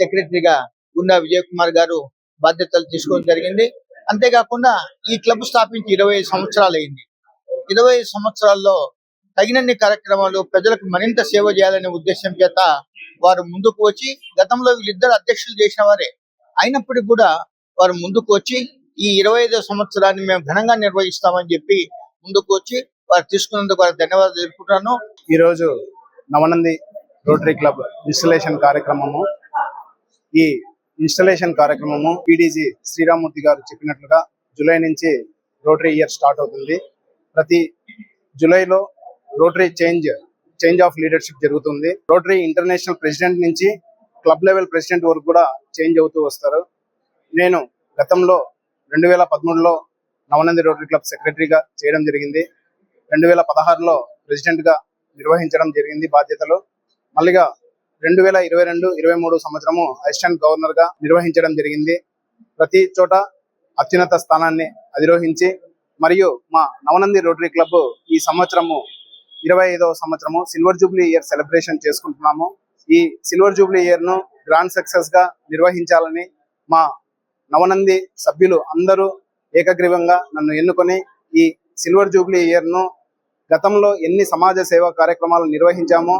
సెక్రటరీగా గుండా విజయ్ కుమార్ గారు బాధ్యతలు తీసుకోవడం జరిగింది. అంతేకాకుండా ఈ క్లబ్ స్థాపించి 25 సంవత్సరాలు అయింది. 25 సంవత్సరాల్లో తగినన్ని కార్యక్రమాలు ప్రజలకు మరింత సేవ చేయాలనే ఉద్దేశం చేత వారు ముందుకు వచ్చి, గతంలో వీళ్ళిద్దరు అధ్యక్షులు చేసిన వారే అయినప్పటికీ కూడా వారు ముందుకు వచ్చి ఈ 25వ సంవత్సరాన్ని మేము ఘనంగా నిర్వహిస్తామని చెప్పి ముందుకు వచ్చి వారు తీసుకున్నందుకు వారికి ధన్యవాదాలు తెలుపుకుంటున్నాను. ఈరోజు నవనంది రోటరీ క్లబ్ ఇన్స్టలేషన్ కార్యక్రమము. ఈ ఇన్స్టలేషన్ కార్యక్రమము పీడీజీ శ్రీరామూర్తి గారు చెప్పినట్లుగా జూలై నుంచి రోటరీ ఇయర్ స్టార్ట్ అవుతుంది. ప్రతి జూలైలో రోటరీ చేంజ్ ఆఫ్ లీడర్షిప్ జరుగుతుంది. రోటరీ ఇంటర్నేషనల్ ప్రెసిడెంట్ నుంచి క్లబ్ లెవెల్ ప్రెసిడెంట్ వరకు కూడా చేంజ్ అవుతూ వస్తారు. నేను గతంలో 2013లో నవనంది రోటరీ క్లబ్ సెక్రటరీగా చేయడం జరిగింది. 2016లో ప్రెసిడెంట్గా నిర్వహించడం జరిగింది బాధ్యతలు. మళ్ళీగా 2022-23 సంవత్సరము అసిస్టెంట్ గవర్నర్గా నిర్వహించడం జరిగింది. ప్రతి చోట అత్యున్నత స్థానాన్ని అధిరోహించి, మరియు మా నవనంది రోటరీ క్లబ్ ఈ సంవత్సరము 25వ సంవత్సరము సిల్వర్ జూబ్లీ ఇయర్ సెలబ్రేషన్ చేసుకుంటున్నాము. ఈ సిల్వర్ జూబ్లీ ఇయర్ ను గ్రాండ్ సక్సెస్ గా నిర్వహించాలని మా నవనంది సభ్యులు అందరూ ఏకగ్రీవంగా నన్ను ఎన్నుకొని ఈ సిల్వర్ జూబ్లీ ఇయర్ ను గతంలో ఎన్ని సమాజ సేవా కార్యక్రమాలు నిర్వహించామో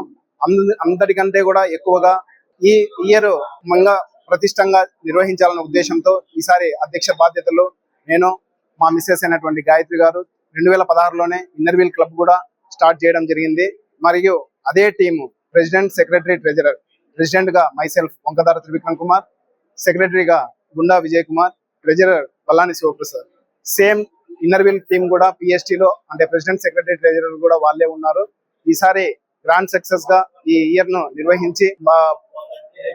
అందరికంటే కూడా ఎక్కువగా ఈ ఇయర్ మంగా ప్రతిష్టంగా నిర్వహించాలన్న ఉద్దేశంతో ఈసారి అధ్యక్ష బాధ్యతలు నేను, మా మిస్సెస్ అయినటువంటి గాయత్రి గారు 2016లోనే ఇన్నర్విల్ క్లబ్ కూడా స్టార్ట్ చేయడం జరిగింది. మరియు అదే team president, secretary, treasurer. President గా మైసెల్ఫ్ వంకధార త్రివిక్రమ్ కుమార్, సెక్రటరీగా Gunda Vijay Kumar, treasurer Pallani Shivaprasad. Same inner wheel team కూడా పిఎస్టీలో అంటే ప్రెసిడెంట్, సెక్రటరీ, ట్రెజరర్ కూడా వాళ్ళే ఉన్నారు. ఈసారి గ్రాండ్ సక్సెస్ గా ఈ ఇయర్ ను నిర్వహించి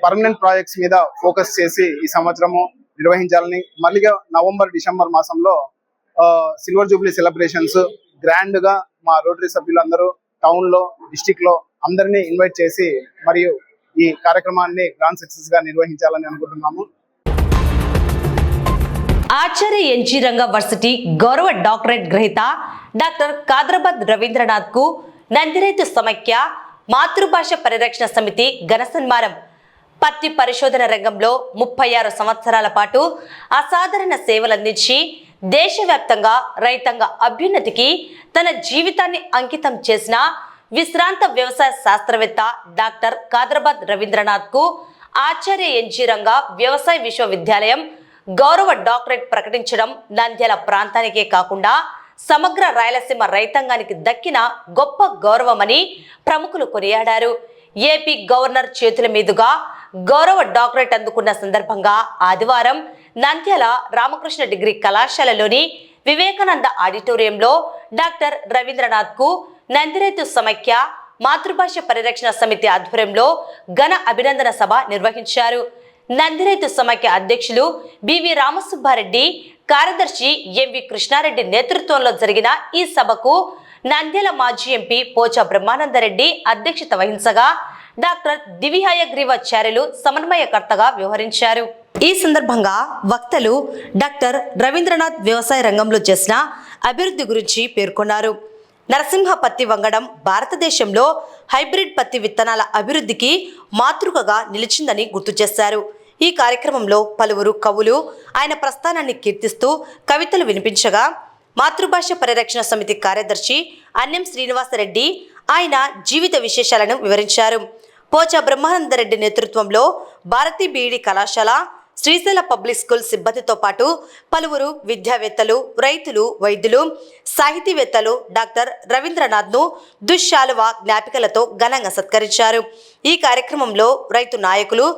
పర్మనెంట్ ప్రాజెక్ట్స్ మీద ఫోకస్ చేసి ఈ సంవత్సరము నిర్వహించాలని, మళ్ళీగా నవంబర్-డిసెంబర్ మాసంలో సిల్వర్ జూబ్లీ సెలబ్రేషన్స్ గ్రాండ్ గా మా రోటరీ సభ్యులందరూ టౌన్ లో, డిస్టిక్ లో అందరినీ ఇన్వైట్ చేసి మరియు ఈ కార్యక్రమాన్ని గ్రాండ్ సక్సెస్ గా నిర్వహించాలని అనుకుంటున్నాము. ఆచార్య ఎన్జీ రంగ వర్సిటీ గౌరవ డాక్టరేట్ గ్రహీత డాక్టర్ కాద్రాబాద్ రవీంద్రనాథ్ కు నందిరైతు సమైక్య మాతృభాష పరిరక్షణ సమితి ఘన సన్మానం. పత్తి పరిశోధన రంగంలో 36 సంవత్సరాల పాటు అసాధారణ సేవలందించి దేశవ్యాప్తంగా రైతాంగ అభ్యున్నతికి తన జీవితాన్ని అంకితం చేసిన విశ్రాంత వ్యవసాయ శాస్త్రవేత్త డాక్టర్ కాద్రాబాద్ రవీంద్రనాథ్ కు ఆచార్య ఎన్జీ రంగ వ్యవసాయ విశ్వవిద్యాలయం గౌరవ డాక్టరేట్ ప్రకటించడం నంద్యాల ప్రాంతానికే కాకుండా సమగ్ర రాయలసీమ రైతాంగానికి దక్కిన గొప్ప గౌరవమని ప్రముఖులు కొనియాడారు. ఏపీ గవర్నర్ చేతుల మీదుగా గౌరవ డాక్టరేట్ అందుకున్న సందర్భంగా ఆదివారం నంద్యాల రామకృష్ణ డిగ్రీ కళాశాలలోని వివేకానంద ఆడిటోరియంలో డాక్టర్ రవీంద్రనాథ్ కు నందిరైతు సమైక్య మాతృభాష పరిరక్షణ సమితి ఆధ్వర్యంలో ఘన అభినందన సభ నిర్వహించారు. నందిరైతు సమైక్య అధ్యక్షులు బివి రామసుబ్బారెడ్డి, కార్యదర్శి ఎంవి కృష్ణారెడ్డి నేతృత్వంలో జరిగిన ఈ సభకు నంద్యాల మాజీ ఎంపీ పోచా బ్రహ్మానందరెడ్డి అధ్యక్షత వహించగా డాక్టర్ దివిహయగ్రీవాచార్యులు సమన్వయకర్తగా వ్యవహరించారు. ఈ సందర్భంగా వక్తలు డాక్టర్ రవీంద్రనాథ్ వ్యవసాయ రంగంలో చేసిన అభివృద్ధి గురించి పేర్కొన్నారు. నరసింహ పత్తి వంగడం భారతదేశంలో హైబ్రిడ్ పత్తి విత్తనాల అభివృద్ధికి మాతృకగా నిలిచిందని గుర్తు చేశారు. ఈ కార్యక్రమంలో పలువురు కవులు ఆయన ప్రస్థానాన్ని కీర్తిస్తూ కవితలు వినిపించగా మాతృభాష పరిరక్షణ సమితి కార్యదర్శి అన్నెం శ్రీనివాసరెడ్డి ఆయన జీవిత విశేషాలను వివరించారు. పోచా బ్రహ్మానందరెడ్డి నేతృత్వంలో భారతీ బీఈడి కళాశాల, శ్రీశైల పబ్లిక్ స్కూల్ సిబ్బందితో పాటు పలువురు విద్యావేత్తలు, రైతులు, వైద్యులు, సాహితీవేత్తలు డాక్టర్ రవీంద్రనాథ్ను దుశ్శాలువ జ్ఞాపికలతో ఘనంగా సత్కరించారు. ఈ కార్యక్రమంలో రైతు నాయకులు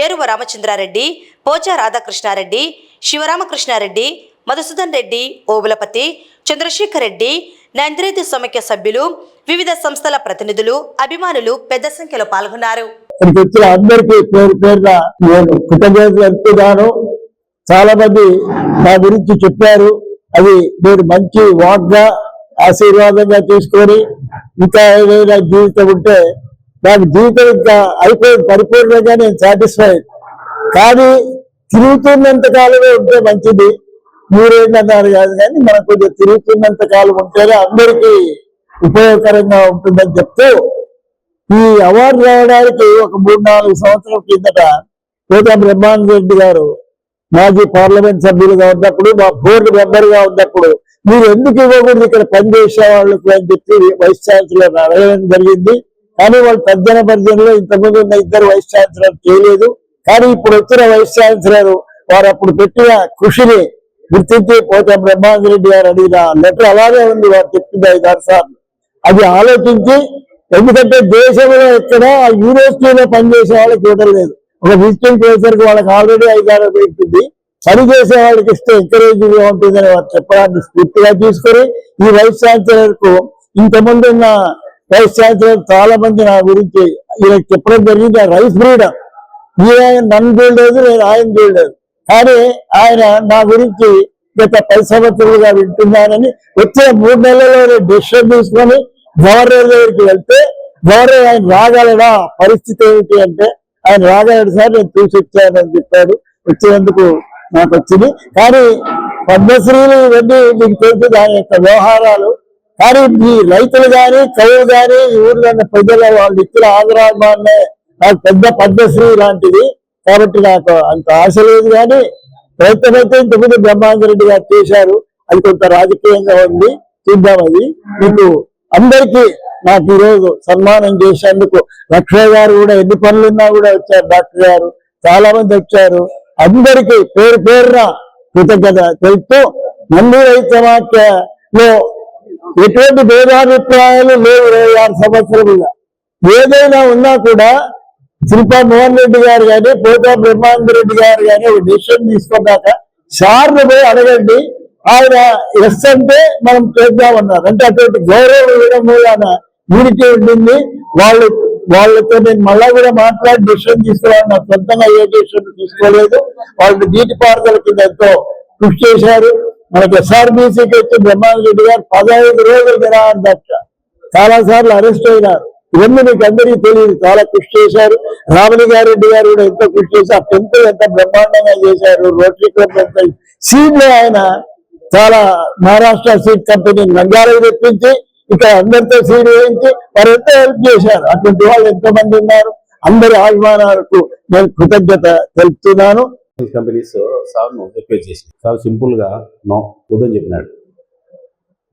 ఏరువ రామచంద్రారెడ్డి, పోచా రాధాకృష్ణారెడ్డి, శివరామకృష్ణారెడ్డి, మధుసూదన్ రెడ్డి, ఓబులపతి, చంద్రశేఖర్ రెడ్డి, నందిరైతు సమైక్య సభ్యులు, వివిధ సంస్థల ప్రతినిధులు, అభిమానులు పెద్ద సంఖ్యలో పాల్గొన్నారు. వచ్చిన అందరికీ పేరు పేరున నేను కృతజ్ఞతలు తెలుపుతున్నాను. చాలా మంది నా గురించి చెప్పారు. అది నేను మంచి వాగ్గా ఆశీర్వాదంగా తీసుకొని ఇంకా ఏదైనా జీవితం ఉంటే నాకు జీవితం ఇంకా అయిపోయింది, పరిపూర్ణంగా నేను సాటిస్ఫైడ్. కానీ తిరుగుతున్నంత కాలమే ఉంటే మంచిది. మీరేంటన్నారు కాదు, కానీ మనం కొంచెం తిరుగుతున్నంత కాలం ఉంటేనే అందరికీ ఉపయోగకరంగా ఉంటుందని చెప్తూ ఈ అవార్డు రావడానికి ఒక 3-4 సంవత్సరాల కిందట పోచా బ్రహ్మానందరెడ్డి గారు మాజీ పార్లమెంట్ సభ్యులుగా ఉన్నప్పుడు, మా బోర్డు మెంబర్గా ఉన్నప్పుడు మీరు ఎందుకు ఇవ్వకూడదు ఇక్కడ పనిచేసే వాళ్ళకి అని చెప్పి వైస్ ఛాన్సలర్ అడగడం జరిగింది. కానీ వాళ్ళు తర్జన భర్జనలో ఇంతకుముందు ఉన్న 2 వైస్ ఛాన్సలర్ చేయలేదు. కానీ ఇప్పుడు వచ్చిన వైస్ ఛాన్సలర్ వారు అప్పుడు పెట్టిన కృషిని గుర్తించి పోచా బ్రహ్మానందరెడ్డి గారు అడిగిన లెటర్ అలాగే ఉంది. వారు చెప్పింది 5-6 సార్లు. అది ఆలోచించి, ఎందుకంటే దేశంలో ఎక్కడ యూనివర్సిటీలో పనిచేసే వాళ్ళకి ఇవ్వడం లేదు. ఒక విజిటింగ్ ప్రొఫెసర్కి వాళ్ళకి ఆల్రెడీ 5-6 ఉంటుంది. పని చేసే వాళ్ళకి ఇస్తే ఎంకరేజింగ్గా ఉంటుందని వారు చెప్పడాన్ని స్ఫూర్తిగా తీసుకొని ఈ వైస్ ఛాన్సలర్ కు ఇంతమంది ఉన్న వైస్ ఛాన్సలర్ చాలా మంది నా గురించి ఇలా చెప్పడం జరిగింది. రైస్ బ్రీడర్ ఈయన నన్ను చూడలేదు, నేను ఆయన చూడలేదు. కానీ ఆయన నా గురించి గత 10 సంవత్సరాలుగా వింటున్నానని వచ్చిన 3 నెలల్లో డెసిషన్ తీసుకొని గవర్నర్ దగ్గరికి వెళ్తే గవర్నర్ ఆయన రాగలడా, పరిస్థితి ఏమిటి అంటే ఆయన రాగలడు సార్, నేను చూసి వచ్చానని చెప్పాడు. వచ్చినందుకు నాకు వచ్చింది. కానీ పద్మశ్రీలు ఇవన్నీ మీకు తెలుసు దాని యొక్క వ్యవహారాలు. కానీ ఈ రైతులు కానీ కవులు కానీ ఈ ఊర్లో ఉన్న ప్రజల వాళ్ళు ఇచ్చిన ఆదరాభిమానే నాకు పెద్ద పద్మశ్రీ లాంటిది. కాబట్టి నాకు అంత ఆశ లేదు. కానీ ప్రయత్నమైతే ఇంతకుముందు బ్రహ్మానందరెడ్డి గారు చేశారు. అది కొంత రాజకీయంగా ఉంది, చూద్దాం. అది మీకు అందరికీ నాకు ఈరోజు సన్మానం చేసేందుకు లక్ష్మయ్య గారు కూడా ఎన్ని పనులున్నా కూడా వచ్చారు. డాక్టర్ గారు చాలా మంది వచ్చారు. అందరికీ పేరు పేరున కృతజ్ఞత తెలుపుతూ నంది రైతు సమాఖ్యలో ఎటువంటి భేదాభిప్రాయాలు లేవు. 26 సంవత్సరాలుగా ఏదైనా ఉన్నా కూడా శిల్పా మోహన్ రెడ్డి గారు కానీ పోచా బ్రహ్మానందరెడ్డి గారు కానీ ఒక డిసిషన్ తీసుకున్నాక సార్లు పోయి అడగండి, ఆయన ఎస్ అంటే మనం చేద్దామన్నారు. అంటే అటువంటి గౌరవం ఇవ్వడం మూలన యూనిటీ ఉంటుంది. వాళ్ళతో నేను మళ్ళా కూడా మాట్లాడి డిసిషన్ తీసుకోవాలి. నాకు సొంతంగా ఏ డిసిషన్ తీసుకోలేదు. వాళ్ళు నీటిపారుదల కింద ఎంతో కృషి చేశారు. మనకి ఎస్ఆర్బీసీకి వచ్చి బ్రహ్మానందరెడ్డి గారు 15 రోజులు నిరాహార దీక్ష, చాలా సార్లు అరెస్ట్ అయినారు. ఇవన్నీ మీకు అందరికీ తెలియదు. చాలా కృషి చేశారు. రామలింగారెడ్డి గారు కూడా ఎంతో కృషి చేసి ఆ టెంపుల్ ఎంత బ్రహ్మాండంగా చేశారు. రోటరీ క్లబ్ ఎంత సీడ్లో ఆయన చాలా మహారాష్ట్ర సీడ్ కంపెనీ నంద్యాలకు తెప్పించి ఇక్కడ అందరితో సీడ్ వేయించి వారు ఎంతో హెల్ప్ చేశారు. అటువంటి వాళ్ళు ఎంతో మంది ఉన్నారు. అందరి ఆహ్వానాలకు నేను కృతజ్ఞత తెలుపుతున్నాను. కంపెనీస్ సార్ను రిక్వెస్ట్ చేసి సార్ సింపుల్ గా నో వద్దని చెప్పినాడు.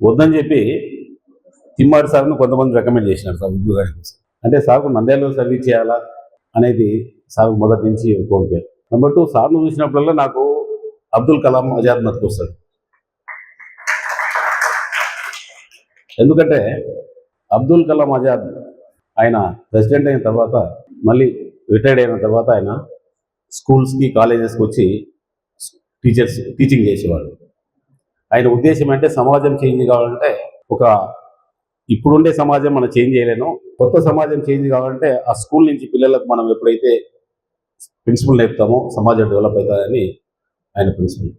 వద్దని చెప్పి తిమ్మాడి సార్ను కొంతమంది రికమెండ్ చేసినారు సార్ ఉద్యోగానికి కోసం. అంటే సార్కు నంద్యాలలో సర్వీస్ చేయాలా అనేది సార్ మొదటి నుంచి కోరిక. నెంబర్ 2, సార్ను చూసినప్పుడల్లా నాకు అబ్దుల్ కలాం ఆజాద్ మతికి వస్తాడు. ఎందుకంటే అబ్దుల్ కలాం ఆజాద్ ఆయన ప్రెసిడెంట్ అయిన తర్వాత మళ్ళీ రిటైర్డ్ అయిన తర్వాత ఆయన స్కూల్స్కి కాలేజెస్కి వచ్చి టీచింగ్ చేసేవాడు. ఆయన ఉద్దేశం అంటే సమాజం చేంజ్ కావాలంటే ఇప్పుడుండే సమాజం మనం చేంజ్ చేయలేను, కొత్త సమాజం చేంజ్ కావాలంటే ఆ స్కూల్ నుంచి పిల్లలకు మనం ఎప్పుడైతే ప్రిన్సిపల్ నేర్పుతామో సమాజం డెవలప్ అవుతుందని ఆయన ప్రిన్సిపల్.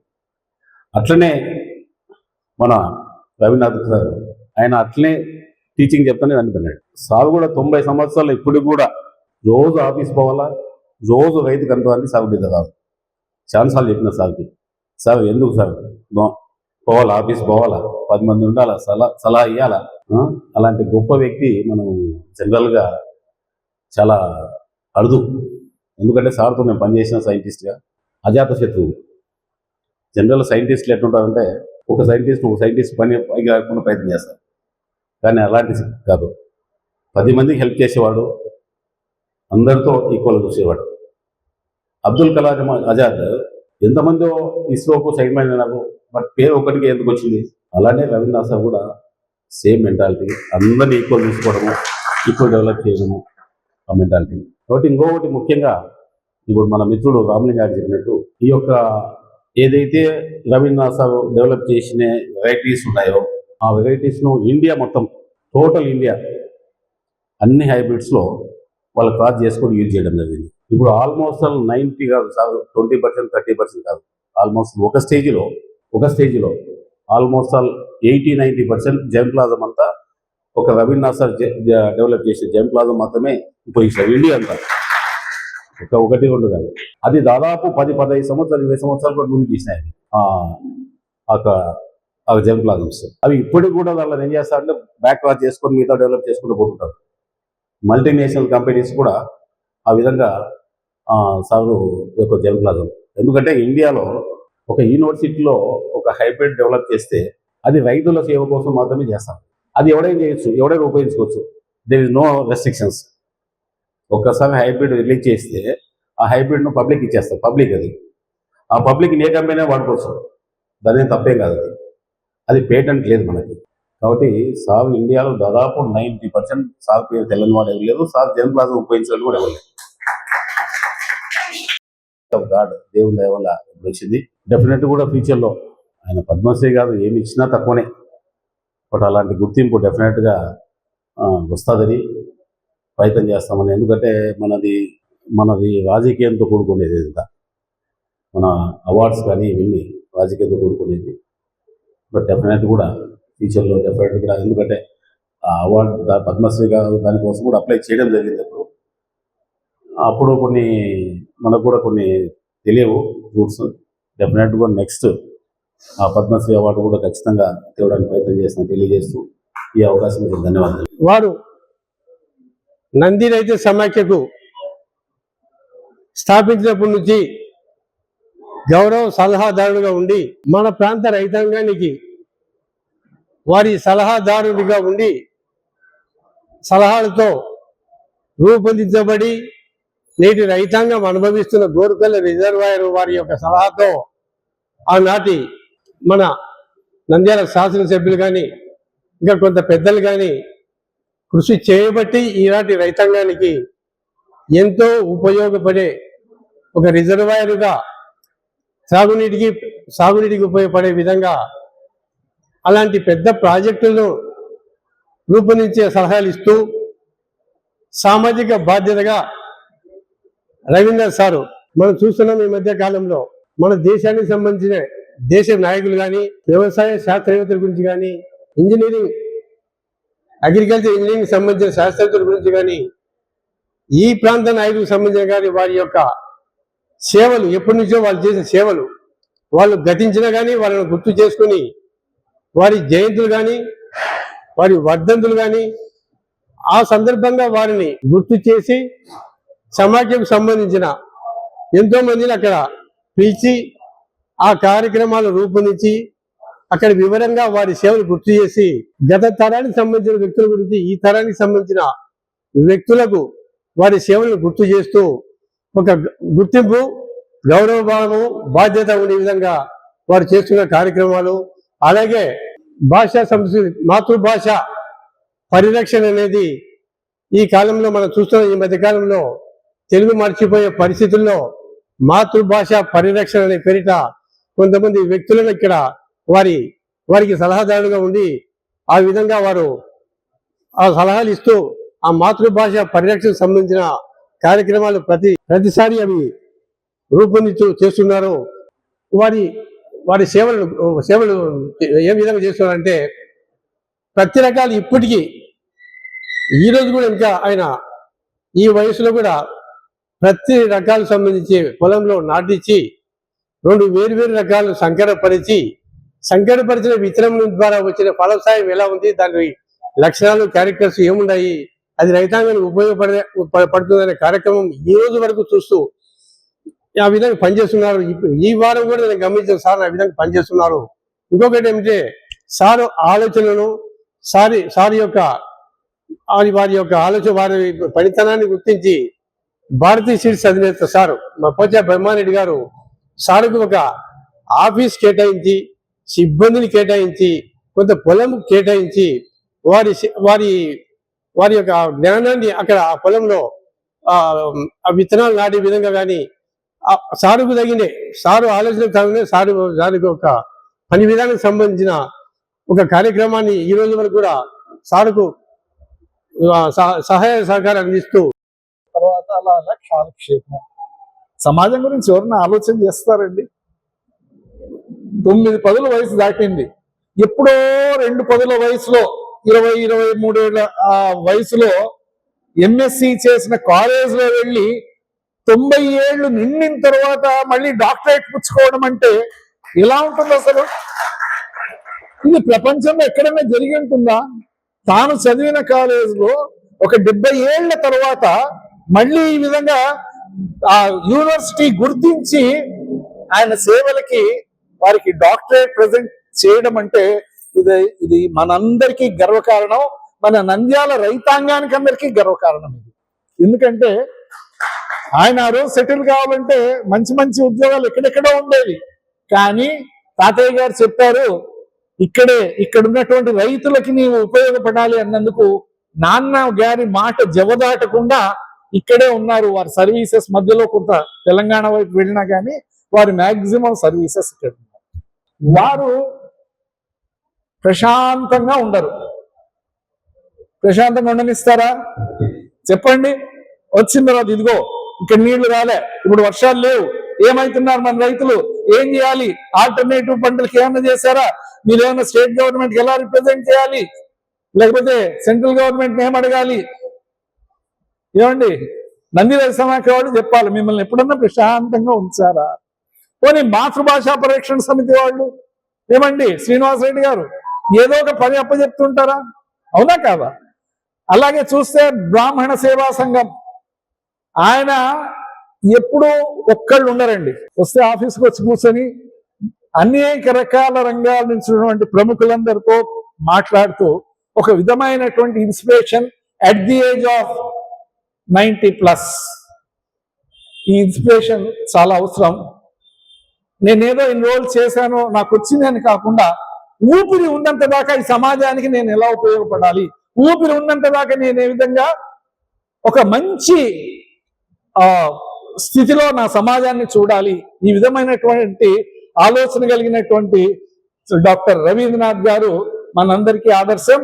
అట్లనే మన రవీంద్రనాథ్ సార్ ఆయన అట్లనే టీచింగ్ చెప్తానే అనిపోయినాడు. సార్ కూడా 90 సంవత్సరాలు ఇప్పుడు కూడా రోజు ఆఫీస్ పోవాలా, రోజు రైతు కనుకోవాలని సాగు మీద కాదు. చాలాసార్లు చెప్పిన సార్కి, సార్ ఎందుకు సార్ పోవాలా, ఆఫీస్ పోవాలా, 10 మంది ఉండాలా, సలహా ఇవ్వాలా. అలాంటి గొప్ప వ్యక్తి మనం జనరల్గా చాలా అరుదు. ఎందుకంటే సార్తో నేను పనిచేసిన సైంటిస్ట్గా అజాత శత్రువు. జనరల్ సైంటిస్టులు ఎట్లుంటారంటే ఒక సైంటిస్ట్ పని పైకి రాకుండా ప్రయత్నం చేస్తారు, కానీ అలాంటి కాదు. 10 మందికి హెల్ప్ చేసేవాడు, అందరితో ఈక్వల్గా చూసేవాడు. అబ్దుల్ కలాం ఆజాద్ ఎంతమందో ఇస్రోకు సైన్మెన్ అయినారు, బట్ పేరు ఒకటికి ఎందుకు వచ్చింది? అలానే రవీంద్రనాథ్ సార్ కూడా సేమ్ మెంటాలిటీ, అందరినీ ఈక్వల్ చూసుకోవడము, ఈక్వల్ డెవలప్ చేయడము ఆ మెంటాలిటీ. కాబట్టి ఇంకొకటి ముఖ్యంగా ఇప్పుడు మన మిత్రుడు రామలింగ గారు చెప్పినట్టు ఈ యొక్క ఏదైతే రవీంద్రనాథ్ సార్ డెవలప్ చేసిన వెరైటీస్ ఉన్నాయో ఆ వెరైటీస్ను ఇండియా మొత్తం టోటల్ ఇండియా అన్ని హైబ్రిడ్స్లో వాళ్ళు క్రాస్ చేసుకొని యూజ్ చేయడం జరిగింది. ఇప్పుడు ఆల్మోస్ట్ 90 కాదు సార్, 20%, 30% కాదు, ఆల్మోస్ట్ ఒక స్టేజ్లో ఆల్మోస్ట్ 80-90% జెమ్ ప్లాజం అంతా ఒక రవీంద్రనాథ్ సార్ డెవలప్ చేసే జెమ్ ప్లాజం మాత్రమే ఉపయోగిస్తారు ఇండియా అంతా. ఒకటి రెండు కాదు, అది దాదాపు 10-15 సంవత్సరాలు 20 సంవత్సరాలు కూడా ముందు చేసినాయి ఆ జెమ్ ప్లాజమ్స్. అవి ఇప్పటికి కూడా వాళ్ళని ఏం చేస్తారంటే బ్యాక్ వాచ్ చేసుకొని మిగతా డెవలప్ చేసుకుంటూ పోతుంటారు. మల్టీనేషనల్ కంపెనీస్ కూడా ఆ విధంగా సాగు యొక్క జెమ్ ప్లాజం. ఎందుకంటే ఇండియాలో ఒక యూనివర్సిటీలో ఒక హైబ్రిడ్ డెవలప్ చేస్తే అది రైతుల సేవ కోసం మాత్రమే చేస్తారు. అది ఎవడైనా చేయొచ్చు, ఎవడైనా ఉపయోగించుకోవచ్చు, దేర్ ఇస్ నో రెస్ట్రిక్షన్స్. ఒక్కసారి హైబ్రిడ్ రిలీజ్ చేస్తే ఆ హైబ్రిడ్ను పబ్లిక్ ఇచ్చేస్తారు. పబ్లిక్ ఆ పబ్లిక్ ఏ కంపెనీ వాడుకోవచ్చు, దాని తప్పేం కాదు. అది పేటెంట్ లేదు మనకి. కాబట్టి సాగు ఇండియాలో దాదాపు 90% సాగు పేరు తెల్లని వాడు ఎవరు లేదు, సాగు జెమ్ ప్లాజం ఉపయోగించాలని కూడా ఎవరు లేదు. గాడ్ దేవుని దయ వల్ల వచ్చింది. డెఫినెట్ కూడా ఫ్యూచర్లో ఆయన పద్మశ్రీ కాదు ఏమి ఇచ్చినా తక్కువనే, బట్ అలాంటి గుర్తింపు డెఫినెట్గా వస్తుందని ప్రయత్నం చేస్తామని. ఎందుకంటే మనది రాజకీయంతో కూడుకునేది, ఇంకా మన అవార్డ్స్ కానీ ఇవన్నీ రాజకీయంతో కూడుకునేది. బట్ డెఫినెట్ కూడా ఫ్యూచర్లో డెఫినెట్ కూడా, ఎందుకంటే ఆ అవార్డు పద్మశ్రీ దానికోసం కూడా అప్లై చేయడం జరిగింది. అప్పుడు మనకు కూడా కొన్ని తెలియవు రూట్స్. డెఫినెట్గా నెక్స్ట్ ఆ పద్మశ్రీ అవార్డు కూడా ఖచ్చితంగా తేవడానికి ప్రయత్నం చేసిన తెలియజేస్తూ ఈ అవకాశం ఇచ్చిన ధన్యవాదాలు. వారు నంది రైతు సమాఖ్యకు స్థాపించినప్పటి నుంచి గౌరవ సలహాదారుడుగా ఉండి మన ప్రాంత రైతాంగానికి వారి సలహాదారుడిగా ఉండి సలహాలతో రూపొందించబడి నేటి రైతాంగం అనుభవిస్తున్న గోరుకల్ల రిజర్వాయర్ వారి యొక్క సలహాతో ఆనాటి మన నంద్యాల శాసనసభ్యులు కానీ ఇంకా కొంత పెద్దలు కానీ కృషి చేయబట్టి ఈనాటి రైతాంగానికి ఎంతో ఉపయోగపడే ఒక రిజర్వాయర్గా సాగునీటికి ఉపయోగపడే విధంగా అలాంటి పెద్ద ప్రాజెక్టులను రూపొందించే సలహాలు ఇస్తూ సామాజిక బాధ్యతగా రవీంద్ర సారు మనం చూస్తున్నాం. ఈ మధ్య కాలంలో మన దేశానికి సంబంధించిన దేశ నాయకులు కానీ, వ్యవసాయ శాస్త్రవేత్తల గురించి కానీ, అగ్రికల్చర్ ఇంజనీరింగ్ సంబంధించిన శాస్త్రవేత్తల గురించి కానీ, ఈ ప్రాంత నాయకులకు సంబంధించిన కానీ వారి యొక్క సేవలు ఎప్పటి నుంచో వాళ్ళు చేసిన సేవలు వాళ్ళు గతించినా కానీ వాళ్ళని గుర్తు చేసుకుని వారి జయంతులు కానీ వారి వర్ధంతులు కానీ ఆ సందర్భంగా వారిని గుర్తు చేసి సమాఖ్యకు సంబంధించిన ఎంతో మందిని అక్కడ పిలిచి ఆ కార్యక్రమాలు రూపొందించి అక్కడ వివరంగా వారి సేవలు గుర్తు చేసి గత తరానికి సంబంధించిన వ్యక్తుల గురించి ఈ తరానికి సంబంధించిన వ్యక్తులకు వారి సేవలను గుర్తు చేస్తూ ఒక గుర్తింపు, గౌరవ భావము, బాధ్యత ఉండే విధంగా వారు చేస్తున్న కార్యక్రమాలు. అలాగే భాషా సంస్కృతి మాతృభాష పరిరక్షణ అనేది ఈ కాలంలో మనం చూస్తున్న ఈ మధ్య కాలంలో తెలుగు మర్చిపోయే పరిస్థితుల్లో మాతృభాష పరిరక్షణ అనే పేరిట కొంతమంది వ్యక్తులను ఇక్కడ వారికి సలహాదారులుగా ఉండి ఆ విధంగా వారు ఆ సలహాలు ఇస్తూ ఆ మాతృభాష పరిరక్షణకు సంబంధించిన కార్యక్రమాలు ప్రతిసారి అవి చేస్తున్నారు. వారి సేవలు ఏ విధంగా చేస్తున్నారంటే ప్రతి రకాలు ఇప్పటికీ ఈ రోజు కూడా ఇంకా ఆయన ఈ వయసులో కూడా ప్రతి రకాలకు సంబంధించి పొలంలో నాటించి 2 వేరు రకాలు సంకరపరిచిన విత్తనం ద్వారా వచ్చిన ఫలసాయం ఎలా ఉంది, దాని లక్షణాలు క్యారెక్టర్స్ ఏమున్నాయి, అది రైతాంగానికి ఉపయోగపడుతుందనే కార్యక్రమం ఈ రోజు వరకు చూస్తూ ఆ విధంగా పనిచేస్తున్నారు. ఈ వారం కూడా నేను గమనించిన సార్ ఆ విధంగా పనిచేస్తున్నారు. ఇంకొకటి ఏమిటంటే సార్ ఆలోచనలను వారి యొక్క ఆలోచన వారి పనితనాన్ని గుర్తించి భారతీయ సీడ్స్ అధినేత సారు మా పోచా బ్రహ్మారెడ్డి గారు సారుకు ఒక ఆఫీస్ కేటాయించి, సిబ్బందిని కేటాయించి, కొంత పొలం కేటాయించి వారి యొక్క జ్ఞానాన్ని అక్కడ ఆ పొలంలో ఆ విత్తనాలు నాటే విధంగా కానీ సారుకు తగినే సారు ఆలోచనకు తగిన దానికి ఒక పని విధానానికి సంబంధించిన ఒక కార్యక్రమాన్ని ఈ రోజు వరకు కూడా సారుకు సహాయ సహకారం అందిస్తూ తర్వాత అలా కాలక్షేపం. సమాజం గురించి ఎవరన్నా ఆలోచన చేస్తారండి? 9-10 వయసు దాటింది. ఎప్పుడో 2-10 వయసులో 20-23 ఏళ్ళ ఆ వయసులో ఎంఎస్సి చేసిన కాలేజ్లో వెళ్ళి 90 ఏళ్ళు నిండిన తర్వాత మళ్ళీ డాక్టరేట్ పుచ్చుకోవడం అంటే ఎలా ఉంటుంది అసలు? ఇది ప్రపంచంలో ఎక్కడైనా జరిగి ఉంటుందా? తాను చదివిన కాలేజీలో ఒక 70 ఏళ్ల తర్వాత మళ్ళీ ఈ విధంగా ఆ యూనివర్సిటీ గుర్తించి ఆయన సేవలకి వారికి డాక్టరేట్ ప్రజెంట్ చేయడం అంటే ఇది మనందరికీ గర్వకారణం. మన నంద్యాల రైతాంగానికి అందరికీ గర్వకారణం ఇది. ఎందుకంటే ఆయన ఆ రోజు సెటిల్ కావాలంటే మంచి ఉద్యోగాలు ఎక్కడెక్కడో ఉండేవి. కానీ తాతయ్య గారు చెప్పారు, ఇక్కడ ఉన్నటువంటి రైతులకి నీవు ఉపయోగపడాలి అన్నందుకు నాన్న గారి మాట జవదాటకుండా ఇక్కడే ఉన్నారు. వారి సర్వీసెస్ మధ్యలో కొంత తెలంగాణ వైపు వెళ్ళినా కానీ వారి మ్యాక్సిమం సర్వీసెస్ ఇక్కడ ఉన్నారు. వారు ప్రశాంతంగా ఉండరు. ప్రశాంతంగా ఉండనిస్తారా చెప్పండి? వచ్చిన తర్వాత ఇదిగో ఇక్కడ నీళ్లు రాలే, ఇప్పుడు వర్షాలు లేవు, ఏమైతున్నారు మన రైతులు, ఏం చేయాలి, ఆల్టర్నేటివ్ పంటలకు ఏమైనా చేశారా, మీరు ఏమైనా స్టేట్ గవర్నమెంట్ కి ఎలా రిప్రజెంట్ చేయాలి, లేకపోతే సెంట్రల్ గవర్నమెంట్ ఏం అడగాలి, ఏమండి నంది సమాఖ్య వాళ్ళు చెప్పాలి. మిమ్మల్ని ఎప్పుడన్నా ప్రశాంతంగా ఉంచారా? పోనీ మాతృభాషా పరిరక్షణ సమితి వాళ్ళు ఏమండి శ్రీనివాసరెడ్డి గారు ఏదో ఒక పని అప్పచెప్తుంటారా? అవునా కాదా? అలాగే చూస్తే బ్రాహ్మణ సేవా సంఘం ఆయన ఎప్పుడూ ఒక్కళ్ళు ఉండరండి. వస్తే ఆఫీస్కి వచ్చి కూర్చొని అనేక రకాల రంగాల నుంచి ఉన్నటువంటి ప్రముఖులందరితో మాట్లాడుతూ ఒక విధమైనటువంటి inspiration at the age of 90+. ఈ ఇన్స్పిరేషన్ చాలా అవసరం. నేనేదో ఎన్రోల్ చేశానో నాకు వచ్చిందని కాకుండా ఊపిరి ఉన్నంత దాకా ఈ సమాజానికి నేను ఎలా ఉపయోగపడాలి, ఊపిరి ఉన్నంత దాకా నేను ఏ విధంగా ఒక మంచి స్థితిలో నా సమాజాన్ని చూడాలి, ఈ విధమైనటువంటి ఆలోచన కలిగినటువంటి డాక్టర్ రవీంద్రనాథ్ గారు మనందరికీ ఆదర్శం.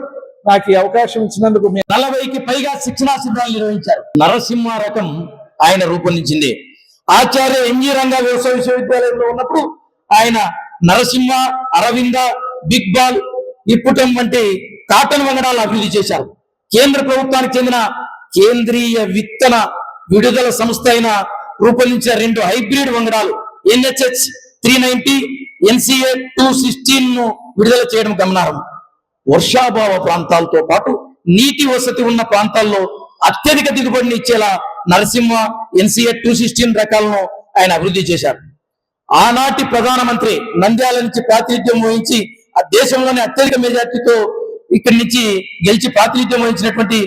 నాకు ఈ అవకాశం ఇచ్చినందుకు 40కి పైగా శిక్షణా శిబిరాలు నిర్వహించారు. నరసింహ రకం ఆయన రూపొందించింది. ఆచార్య ఎంజి రంగా వ్యవసాయ విశ్వవిద్యాలయంలో ఉన్నప్పుడు ఆయన నరసింహ, అరవింద, బిగ్ బాల్, ఇప్పుటం వంటి కాటన్ వంగడాలు అభివృద్ధి చేశారు. కేంద్ర ప్రభుత్వానికి చెందిన కేంద్రీయ విత్తన విడుదల సంస్థ అయిన రూపొందించిన 2 హైబ్రిడ్ వంగడాలు NHH 390, NCA 216 ను విడుదల చేయడం గమనార్హం. వర్షాభావ ప్రాంతాలతో పాటు నీటి వసతి ఉన్న ప్రాంతాల్లో అత్యధిక దిగుబడిని ఇచ్చేలా నరసింహ NCA 216 రకాలను ఆయన అభివృద్ధి చేశారు. ఆనాటి ప్రధానమంత్రి నంద్యాల నుంచి ప్రాతినిధ్యం వహించి ఆ దేశంలోని అత్యధిక మెజార్టీతో ఇక్కడి నుంచి గెలిచి ప్రాతినిధ్యం వహించినటువంటి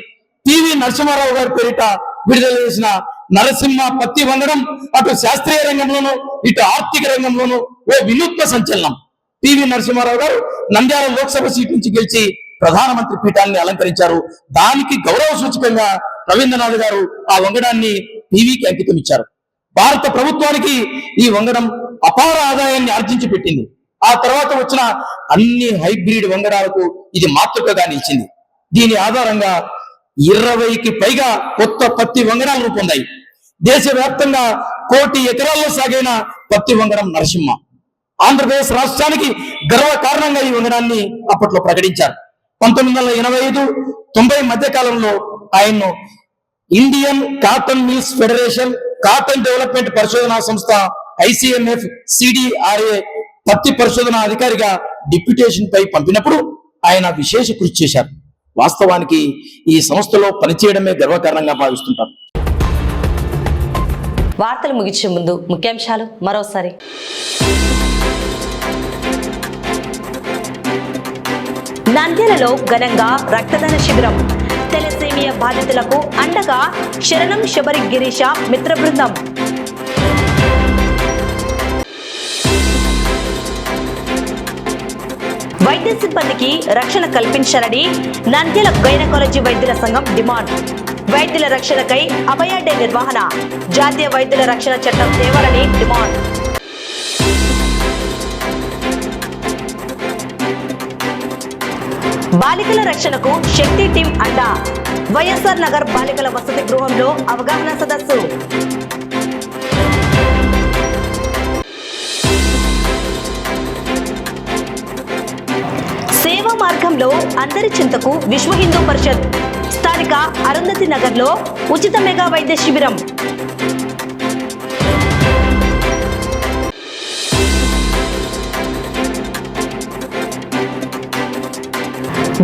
పివి నరసింహారావు గారి పేరిట విడుదల చేసిన నరసింహ పత్తి వంగడం అటు శాస్త్రీయ రంగంలోనూ ఇటు ఆర్థిక రంగంలోనూ ఓ వినూత్న సంచలనం. పివి నరసింహారావు గారు నంద్యాల లోక్సభ సీట్ నుంచి గెలిచి ప్రధానమంత్రి పీఠాన్ని అలంకరించారు. దానికి గౌరవ సూచకంగా రవీంద్రనాథ్ గారు ఆ వంగడాన్ని పివికి అంకితం ఇచ్చారు. భారత ప్రభుత్వానికి ఈ వంగడం అపార ఆదాయాన్ని ఆర్జించి పెట్టింది. ఆ తర్వాత వచ్చిన అన్ని హైబ్రిడ్ వంగడాలకు ఇది మాతృకగా నిలిచింది. దీని ఆధారంగా 20కి పైగా కొత్త పత్తి వంగడాలు రూపొందాయి. దేశవ్యాప్తంగా 1 కోటి ఎకరాల్లో సాగైన పత్తి వంగడం నరసింహ. ఆంధ్రప్రదేశ్ రాష్ట్రానికి గర్వ కారణంగా ఈ వంగడాన్ని అప్పట్లో ప్రకటించారు. 1985-90 మధ్య కాలంలో ఆయన్ను Indian cotton mills federation, cotton development పరిశోధనా సంస్థ ICMF CDRA పత్తి పరిశోధన అధికారిగా డిప్యూటేషన్ పై పంపినప్పుడు ఆయన విశేష కృషి చేశారు. వాస్తవానికి ఈ సంస్థలో పనిచేయడమే గర్వకారణంగా భావిస్తుంటారు. వార్తలు ముగించే ముందు ముఖ్యాంశాలు మరోసారి. నంద్యాలలో ఘనంగా రక్తదాన శిబిరం. తెలసేమియా బాధితులకు అండగా శరణం శబరి గిరీశ మిత్ర బృందం. వైద్య సిబ్బందికి రక్షణ కల్పించాలని నంద్యాల గైనకాలజీ వైద్యుల సంఘం డిమాండ్. వైద్యుల రక్షణకై అభయ డే నిర్వహణ. జాతీయ వైద్యుల రక్షణ చట్టం తేవాలని డిమాండ్. బాలికల రక్షణకు శక్తి టీం అండా. వైఎస్ఆర్ నగర్ బాలికల వసతి గృహంలో అవగాహన సదస్సు. సేవా మార్గంలో అందరి చింతకు విశ్వ హిందూ పరిషత్. స్థానిక అరుంధతి నగర్లో ఉచిత మెగా వైద్య శిబిరం.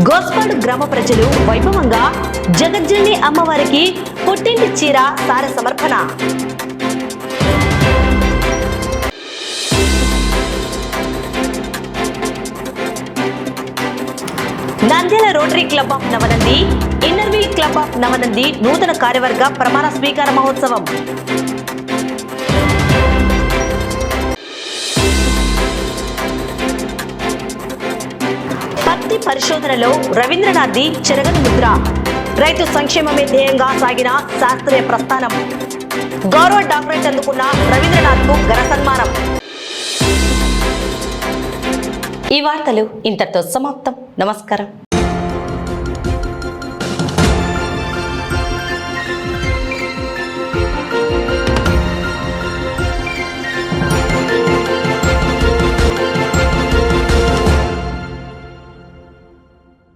గోస్పాడు గ్రామ ప్రజలు వైభవంగా జగజ్జనని అమ్మవారికి పుట్టింటి చీర సార సమర్పణ. Nandyal rotary club of Navanandi, Inner Wheel club of Navanandi నూతన కార్యవర్గ ప్రమాణ స్వీకార మహోత్సవం. పత్తి పరిశోధనలో రవీంద్రనాథ్ది చెరగని ముద్ర. రైతు సంక్షేమమే ధ్యేయంగా సాగిన శాస్త్రీయ ప్రస్థానం. గౌరవ డాక్టరేట్ అందుకున్న రవీంద్రనాథ్కు ఘన సన్మానం. ఈ వార్తలు ఇంతటితో సమాప్తం. నమస్కారం.